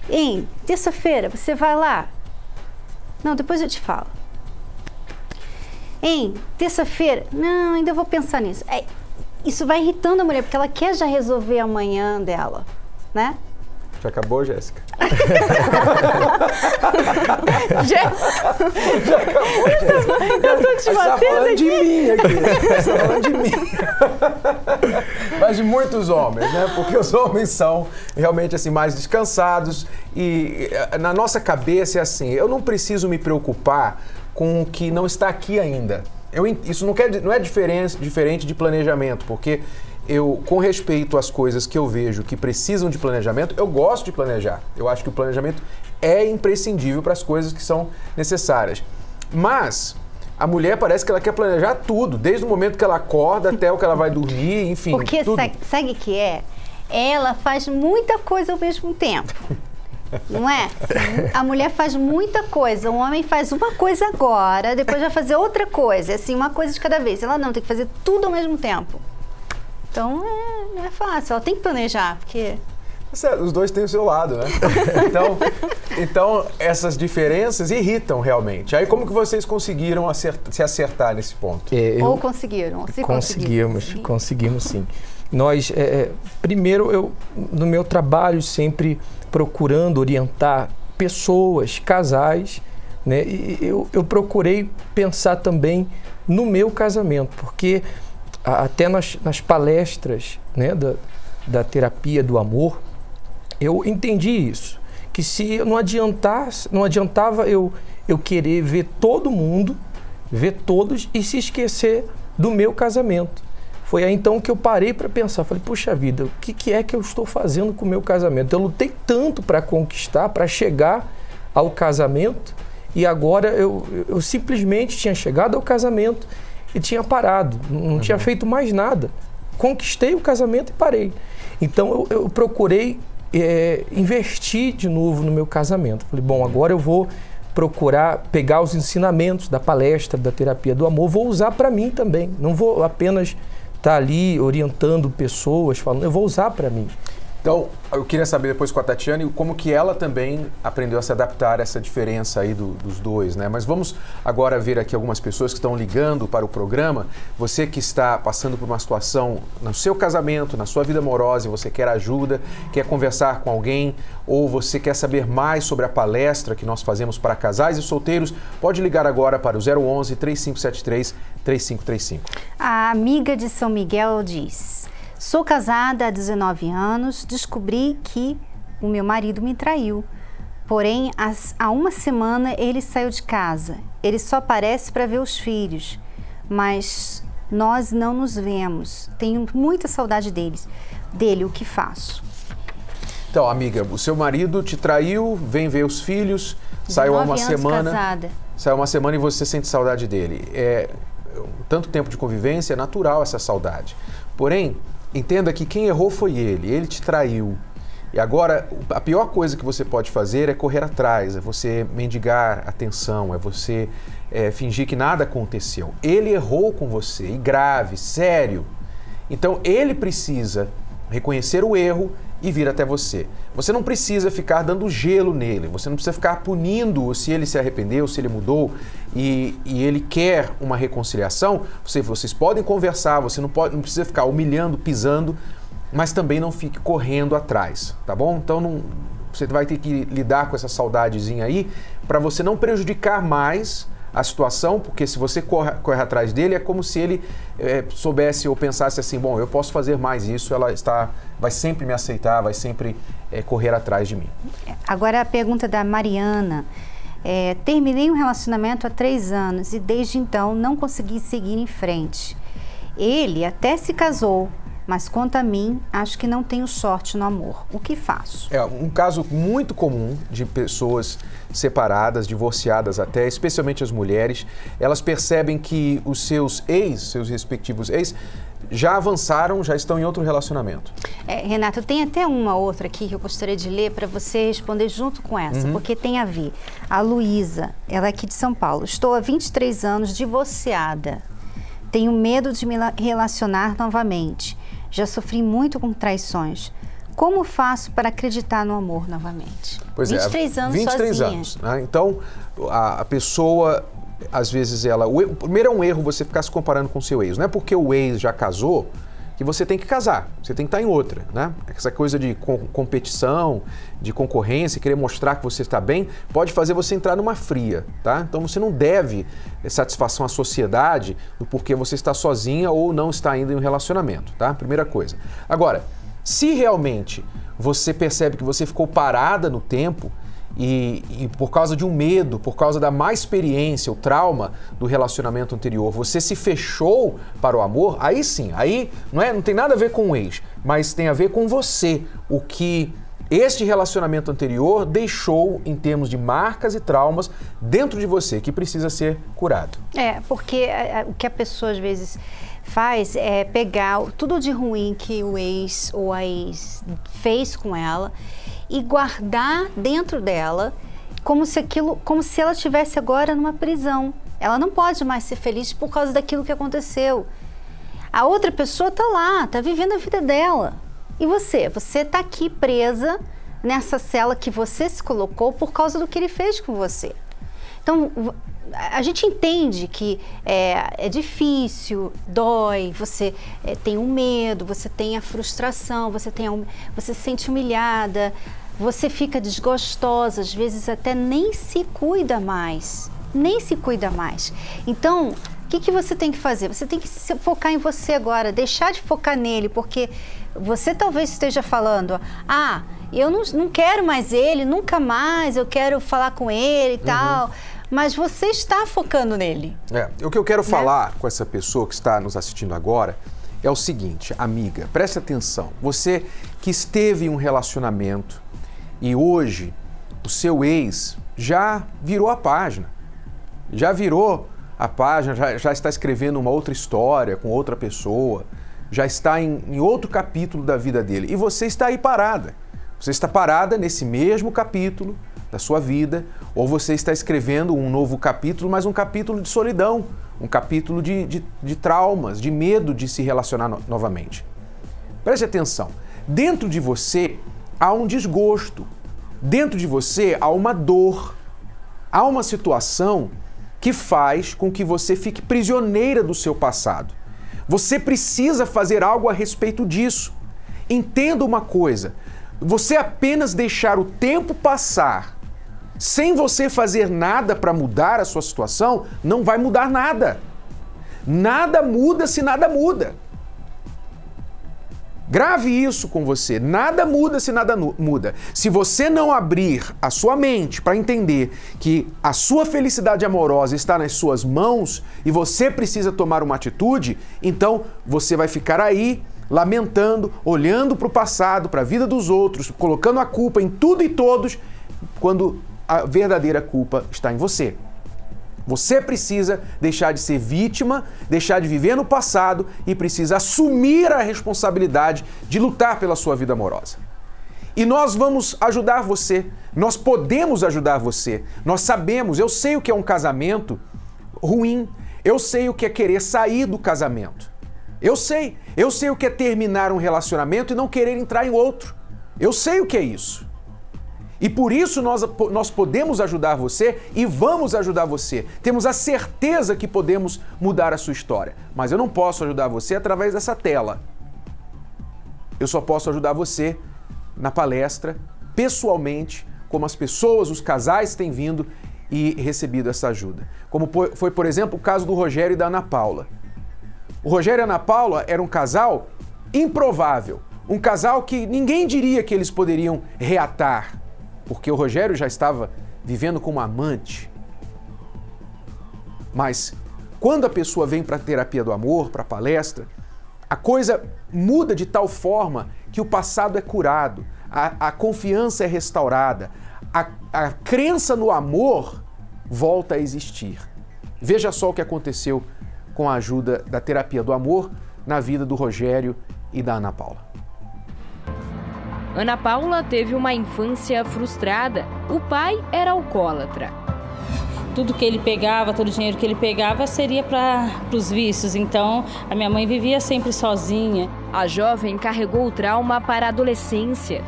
em terça-feira você vai lá? Não, depois eu te falo. Em terça-feira? Não, ainda vou pensar nisso. Isso vai irritando a mulher, porque ela quer já resolver amanhã dela, né? Já acabou, Jéssica? Jéssica? Já acabou, Jéssica? Eu tô te batendo tá falando aqui. de mim aqui. Você tá falando de mim. Mas de muitos homens, né? Porque os homens são realmente assim mais descansados e na nossa cabeça é assim, eu não preciso me preocupar com o que não está aqui ainda. Isso não é diferente de planejamento, porque com respeito às coisas que eu vejo que precisam de planejamento, eu gosto de planejar. Eu acho que o planejamento é imprescindível para as coisas que são necessárias. Mas a mulher parece que ela quer planejar tudo, desde o momento que ela acorda até o que ela vai dormir, enfim. Porque tudo. sabe o que é? Ela faz muita coisa ao mesmo tempo. Não é? A mulher faz muita coisa, o homem faz uma coisa agora, depois vai fazer outra coisa, assim, uma coisa de cada vez. Ela não, tem que fazer tudo ao mesmo tempo. Então, não é fácil, ela tem que planejar, porque... Os dois têm o seu lado, né? Então, essas diferenças irritam realmente. Aí, como que vocês conseguiram se acertar nesse ponto? Ou conseguiram? Conseguimos sim. Nós, primeiro, no meu trabalho, sempre procurando orientar pessoas, casais, né? E eu procurei pensar também no meu casamento, porque até nas palestras, né, da terapia do amor, eu entendi isso, que se não adiantava eu querer ver todo mundo, ver todos e se esquecer do meu casamento. Foi aí então que eu parei para pensar, falei, puxa vida, o que é que eu estou fazendo com o meu casamento? Eu lutei tanto para conquistar, para chegar ao casamento, e agora eu simplesmente tinha chegado ao casamento e tinha parado, não tinha feito mais nada. Conquistei o casamento e parei. Então eu procurei investir de novo no meu casamento. Falei, bom, agora eu vou procurar pegar os ensinamentos da palestra, da terapia do amor, vou usar para mim também. Não vou apenas estar ali orientando pessoas, falando, eu vou usar para mim. Então, eu queria saber depois com a Tatiane como que ela também aprendeu a se adaptar a essa diferença aí dos dois, né? Mas vamos agora ver aqui algumas pessoas que estão ligando para o programa. Você que está passando por uma situação no seu casamento, na sua vida amorosa, e você quer ajuda, quer conversar com alguém, ou você quer saber mais sobre a palestra que nós fazemos para casais e solteiros, pode ligar agora para o 011 3573 3535. A amiga de São Miguel diz: sou casada há 19 anos, descobri que o meu marido me traiu. Porém, há uma semana ele saiu de casa. Ele só aparece para ver os filhos, mas nós não nos vemos. Tenho muita saudade dele, o que faço? Então, amiga, o seu marido te traiu, vem ver os filhos, saiu há uma semana. Casada. Saiu uma semana e você sente saudade dele. Tanto tempo de convivência, é natural essa saudade. Porém, entenda que quem errou foi ele te traiu. E agora, a pior coisa que você pode fazer é correr atrás, é você mendigar atenção, é você fingir que nada aconteceu. Ele errou com você, e grave, sério. Então, ele precisa reconhecer o erro e vir até você. Você não precisa ficar dando gelo nele, você não precisa ficar punindo se ele se arrependeu, se ele mudou e ele quer uma reconciliação. Vocês podem conversar, você não precisa ficar humilhando, pisando, mas também não fique correndo atrás, tá bom? Então você vai ter que lidar com essa saudadezinha aí para você não prejudicar mais a situação, porque se você corre atrás dele, é como se ele soubesse ou pensasse assim, bom, eu posso fazer mais isso, vai sempre me aceitar, vai sempre correr atrás de mim. Agora a pergunta da Mariana. Terminei um relacionamento há 3 anos e desde então não consegui seguir em frente. Ele até se casou, mas quanto a mim, acho que não tenho sorte no amor. O que faço? É um caso muito comum de pessoas separadas, divorciadas até, especialmente as mulheres. Elas percebem que os seus respectivos ex, já avançaram, já estão em outro relacionamento. Renato, tem até uma outra aqui que eu gostaria de ler para você responder junto com essa, porque tem a ver. A Luísa, ela é aqui de São Paulo. Estou há 23 anos divorciada. Tenho medo de me relacionar novamente. Já sofri muito com traições. Como faço para acreditar no amor novamente? Pois 23 anos 23 sozinha. Anos, né? Então, a pessoa, às vezes, o primeiro é um erro você ficar se comparando com o seu ex. Não é porque o ex já casou que você tem que casar, você tem que estar em outra, né? Essa coisa de competição, de concorrência, querer mostrar que você está bem, pode fazer você entrar numa fria, tá? Então você não deve satisfação à sociedade do porquê você está sozinha ou não está ainda em um relacionamento, tá? Primeira coisa. Agora, se realmente você percebe que você ficou parada no tempo, e por causa de um medo, por causa da má experiência, o trauma do relacionamento anterior, você se fechou para o amor, aí sim, aí não tem nada a ver com o ex, mas tem a ver com você, o que este relacionamento anterior deixou em termos de marcas e traumas dentro de você, que precisa ser curado. Porque o que a pessoa às vezes faz é pegar tudo de ruim que o ex ou a ex fez com ela e guardar dentro dela como se ela estivesse agora numa prisão. Ela não pode mais ser feliz por causa daquilo que aconteceu. A outra pessoa está lá, está vivendo a vida dela. E você está aqui presa nessa cela que você se colocou por causa do que ele fez com você. Então, a gente entende que é difícil, dói, você tem um medo, você tem a frustração, você se sente humilhada, você fica desgostosa, às vezes até nem se cuida mais, Então, o que você tem que fazer? Você tem que se focar em você agora, deixar de focar nele, porque você talvez esteja falando, eu não quero mais ele, nunca mais, eu quero falar com ele e tal. mas você está focando nele. O que eu quero falar com essa pessoa que está nos assistindo agora é o seguinte, amiga, preste atenção. Você que esteve em um relacionamento e hoje o seu ex já virou a página. Já está escrevendo uma outra história com outra pessoa, já está em outro capítulo da vida dele. E você está aí parada. Você está parada nesse mesmo capítulo da sua vida, ou você está escrevendo um novo capítulo, mas um capítulo de solidão, um capítulo de traumas, de medo de se relacionar novamente. Preste atenção. Dentro de você há um desgosto. Dentro de você há uma dor. Há uma situação que faz com que você fique prisioneira do seu passado. Você precisa fazer algo a respeito disso. Entenda uma coisa, você apenas deixar o tempo passar sem você fazer nada para mudar a sua situação, não vai mudar nada. Nada muda se nada muda. Grave isso com você, nada muda se nada muda. Se você não abrir a sua mente para entender que a sua felicidade amorosa está nas suas mãos e você precisa tomar uma atitude, então você vai ficar aí lamentando, olhando para o passado, para a vida dos outros, colocando a culpa em tudo e todos, quando a verdadeira culpa está em você. Você precisa deixar de ser vítima, deixar de viver no passado e precisa assumir a responsabilidade de lutar pela sua vida amorosa. E nós vamos ajudar você, nós podemos ajudar você. Nós sabemos, eu sei o que é um casamento ruim, eu sei o que é querer sair do casamento. Eu sei o que é terminar um relacionamento e não querer entrar em outro. Eu sei o que é isso. E por isso nós podemos ajudar você e vamos ajudar você. Temos a certeza que podemos mudar a sua história. Mas eu não posso ajudar você através dessa tela. Eu só posso ajudar você na palestra, pessoalmente, como as pessoas, os casais têm vindo e recebido essa ajuda. Como foi, por exemplo, o caso do Rogério e da Ana Paula. O Rogério e a Ana Paula eram um casal improvável. Um casal que ninguém diria que eles poderiam reatar. Porque o Rogério já estava vivendo como amante. Mas quando a pessoa vem para a terapia do amor, para a palestra, a coisa muda de tal forma que o passado é curado, a confiança é restaurada, a crença no amor volta a existir. Veja só o que aconteceu com a ajuda da terapia do amor na vida do Rogério e da Ana Paula. Ana Paula teve uma infância frustrada. O pai era alcoólatra. Tudo que ele pegava, todo o dinheiro que ele pegava seria para os vícios. Então, a minha mãe vivia sempre sozinha. A jovem carregou o trauma para a adolescência.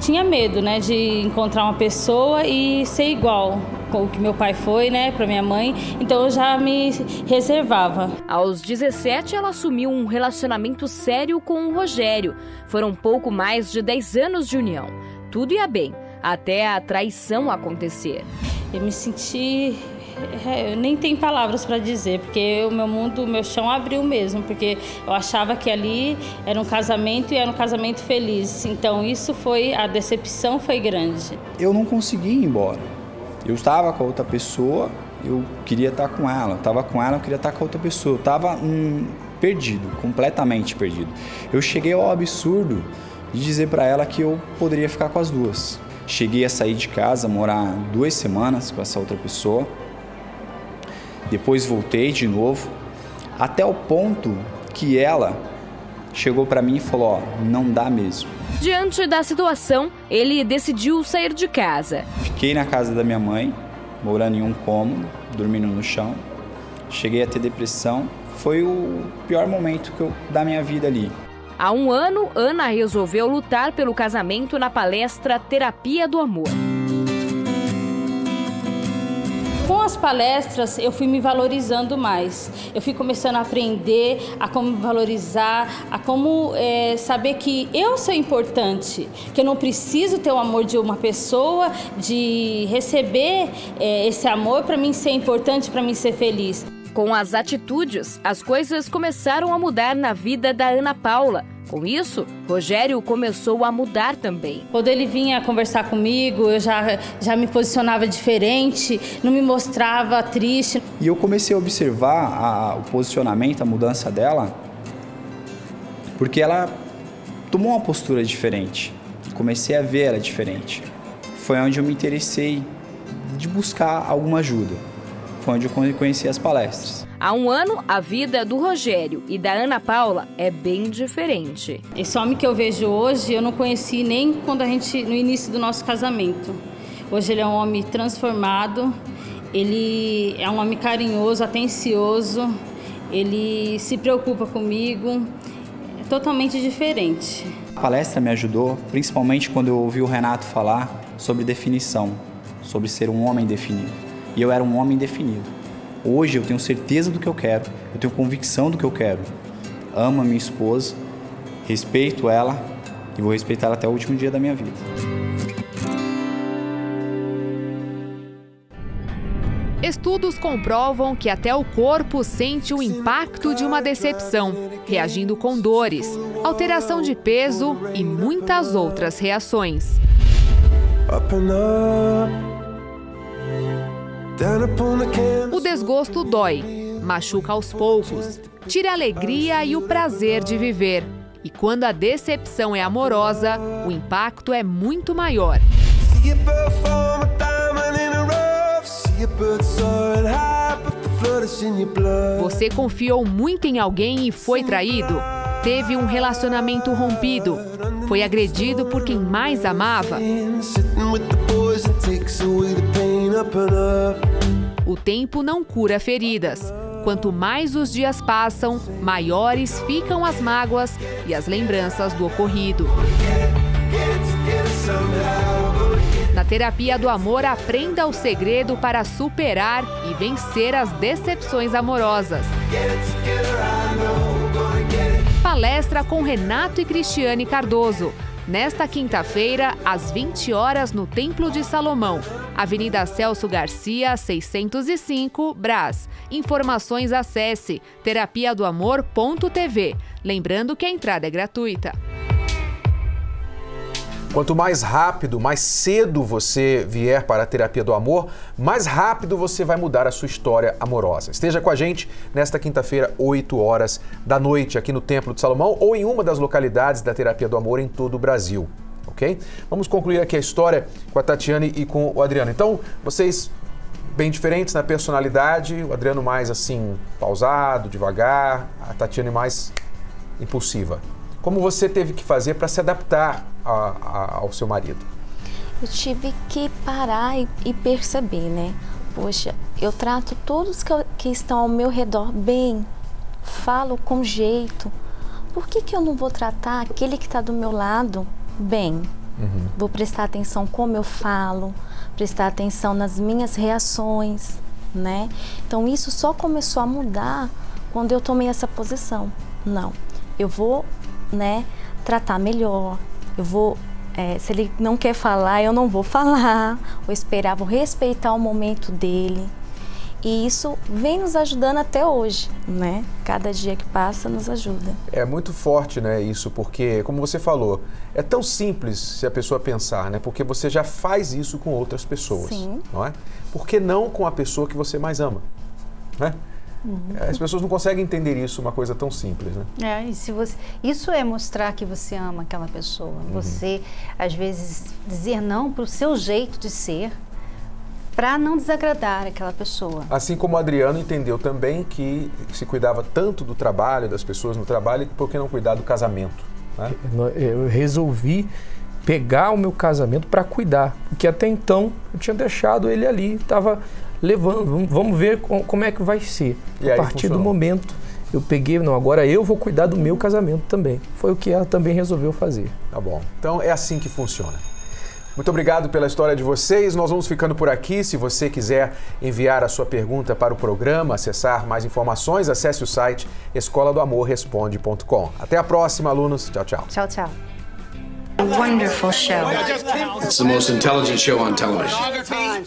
Tinha medo, né, de encontrar uma pessoa e ser igual com o que meu pai foi, né, para minha mãe. Então eu já me reservava. Aos 17, ela assumiu um relacionamento sério com o Rogério. Foram pouco mais de 10 anos de união. Tudo ia bem, até a traição acontecer. Eu me senti... Eu nem tenho palavras para dizer, porque o meu mundo, o meu chão abriu mesmo, porque eu achava que ali era um casamento e era um casamento feliz. Então isso foi, a decepção foi grande. Eu não consegui ir embora. Eu estava com a outra pessoa, eu queria estar com ela. Eu estava com ela, eu queria estar com a outra pessoa. Eu estava perdido, completamente perdido. Eu cheguei ao absurdo de dizer para ela que eu poderia ficar com as duas. Cheguei a sair de casa, morar 2 semanas com essa outra pessoa. Depois voltei de novo, até o ponto que ela chegou para mim e falou, ó, não dá mesmo. Diante da situação, ele decidiu sair de casa. Fiquei na casa da minha mãe, morando em um cômodo, dormindo no chão. Cheguei a ter depressão, foi o pior momento da minha vida ali. Há 1 ano, Ana resolveu lutar pelo casamento na palestra Terapia do Amor. Com as palestras, eu fui me valorizando mais. Eu fui começando a aprender a como me valorizar, a como saber que eu sou importante, que eu não preciso ter o amor de uma pessoa, de receber esse amor para mim ser importante, para mim ser feliz. Com as atitudes, as coisas começaram a mudar na vida da Ana Paula. Com isso, Rogério começou a mudar também. Quando ele vinha conversar comigo, eu já me posicionava diferente, não me mostrava triste. E eu comecei a observar o posicionamento, a mudança dela, porque ela tomou uma postura diferente. Comecei a ver ela diferente. Foi onde eu me interessei de buscar alguma ajuda. Foi onde eu conheci as palestras. Há um ano, a vida do Rogério e da Ana Paula é bem diferente. Esse homem que eu vejo hoje, eu não conheci nem no início do nosso casamento. Hoje ele é um homem transformado, ele é um homem carinhoso, atencioso, ele se preocupa comigo, é totalmente diferente. A palestra me ajudou, principalmente quando eu ouvi o Renato falar sobre definição, sobre ser um homem definido. E eu era um homem definido. Hoje eu tenho certeza do que eu quero, eu tenho convicção do que eu quero. Amo a minha esposa, respeito ela e vou respeitar ela até o último dia da minha vida. Estudos comprovam que até o corpo sente o impacto de uma decepção, reagindo com dores, alteração de peso e muitas outras reações. O desgosto dói, machuca aos poucos, tira a alegria e o prazer de viver. E quando a decepção é amorosa, o impacto é muito maior. Você confiou muito em alguém e foi traído? Teve um relacionamento rompido? Foi agredido por quem mais amava? O tempo não cura feridas. Quanto mais os dias passam, maiores ficam as mágoas e as lembranças do ocorrido. Na Terapia do Amor, aprenda o segredo para superar e vencer as decepções amorosas. Palestra com Renato e Cristiane Cardoso. Nesta quinta-feira, às 20 horas, no Templo de Salomão, Avenida Celso Garcia, 605, Brás. Informações acesse terapiadoamor.tv. Lembrando que a entrada é gratuita. Quanto mais rápido, mais cedo você vier para a Terapia do Amor, mais rápido você vai mudar a sua história amorosa. Esteja com a gente nesta quinta-feira, 8 horas da noite, aqui no Templo de Salomão ou em uma das localidades da Terapia do Amor em todo o Brasil, ok? Vamos concluir aqui a história com a Tatiane e com o Adriano. Então, vocês bem diferentes na personalidade, o Adriano mais assim, pausado, devagar, a Tatiane mais impulsiva. Como você teve que fazer para se adaptar ao seu marido? Eu tive que parar e perceber, né? Poxa, eu trato todos que estão ao meu redor bem, falo com jeito. Por que eu não vou tratar aquele que está do meu lado bem? Vou prestar atenção como eu falo, prestar atenção nas minhas reações, né? Então isso só começou a mudar quando eu tomei essa posição. Não, eu vou, né, tratar melhor, eu vou, se ele não quer falar, eu não vou falar, vou esperar, vou respeitar o momento dele. E isso vem nos ajudando até hoje, né? Cada dia que passa nos ajuda. É muito forte, né, isso, porque, como você falou, é tão simples se a pessoa pensar, né? Porque você já faz isso com outras pessoas, sim, não é? Por que não com a pessoa que você mais ama, né? As pessoas não conseguem entender isso, uma coisa tão simples, né? E se você, isso é mostrar que você ama aquela pessoa. Você, às vezes, dizer não para o seu jeito de ser, para não desagradar aquela pessoa. Assim como o Adriano entendeu também que se cuidava tanto do trabalho, das pessoas no trabalho, por que não cuidar do casamento, né? Eu resolvi pegar o meu casamento para cuidar, porque até então eu tinha deixado ele ali, estava levando, vamos ver como é que vai ser. E a partir do momento eu peguei, não, agora eu vou cuidar do meu casamento também. Foi o que ela também resolveu fazer. Tá bom, então é assim que funciona. Muito obrigado pela história de vocês, nós vamos ficando por aqui. Se você quiser enviar a sua pergunta para o programa, acessar mais informações, acesse o site escoladoamorresponde.com. Até a próxima, alunos. Tchau, tchau. Tchau, tchau. A wonderful show. It's the most intelligent show on television.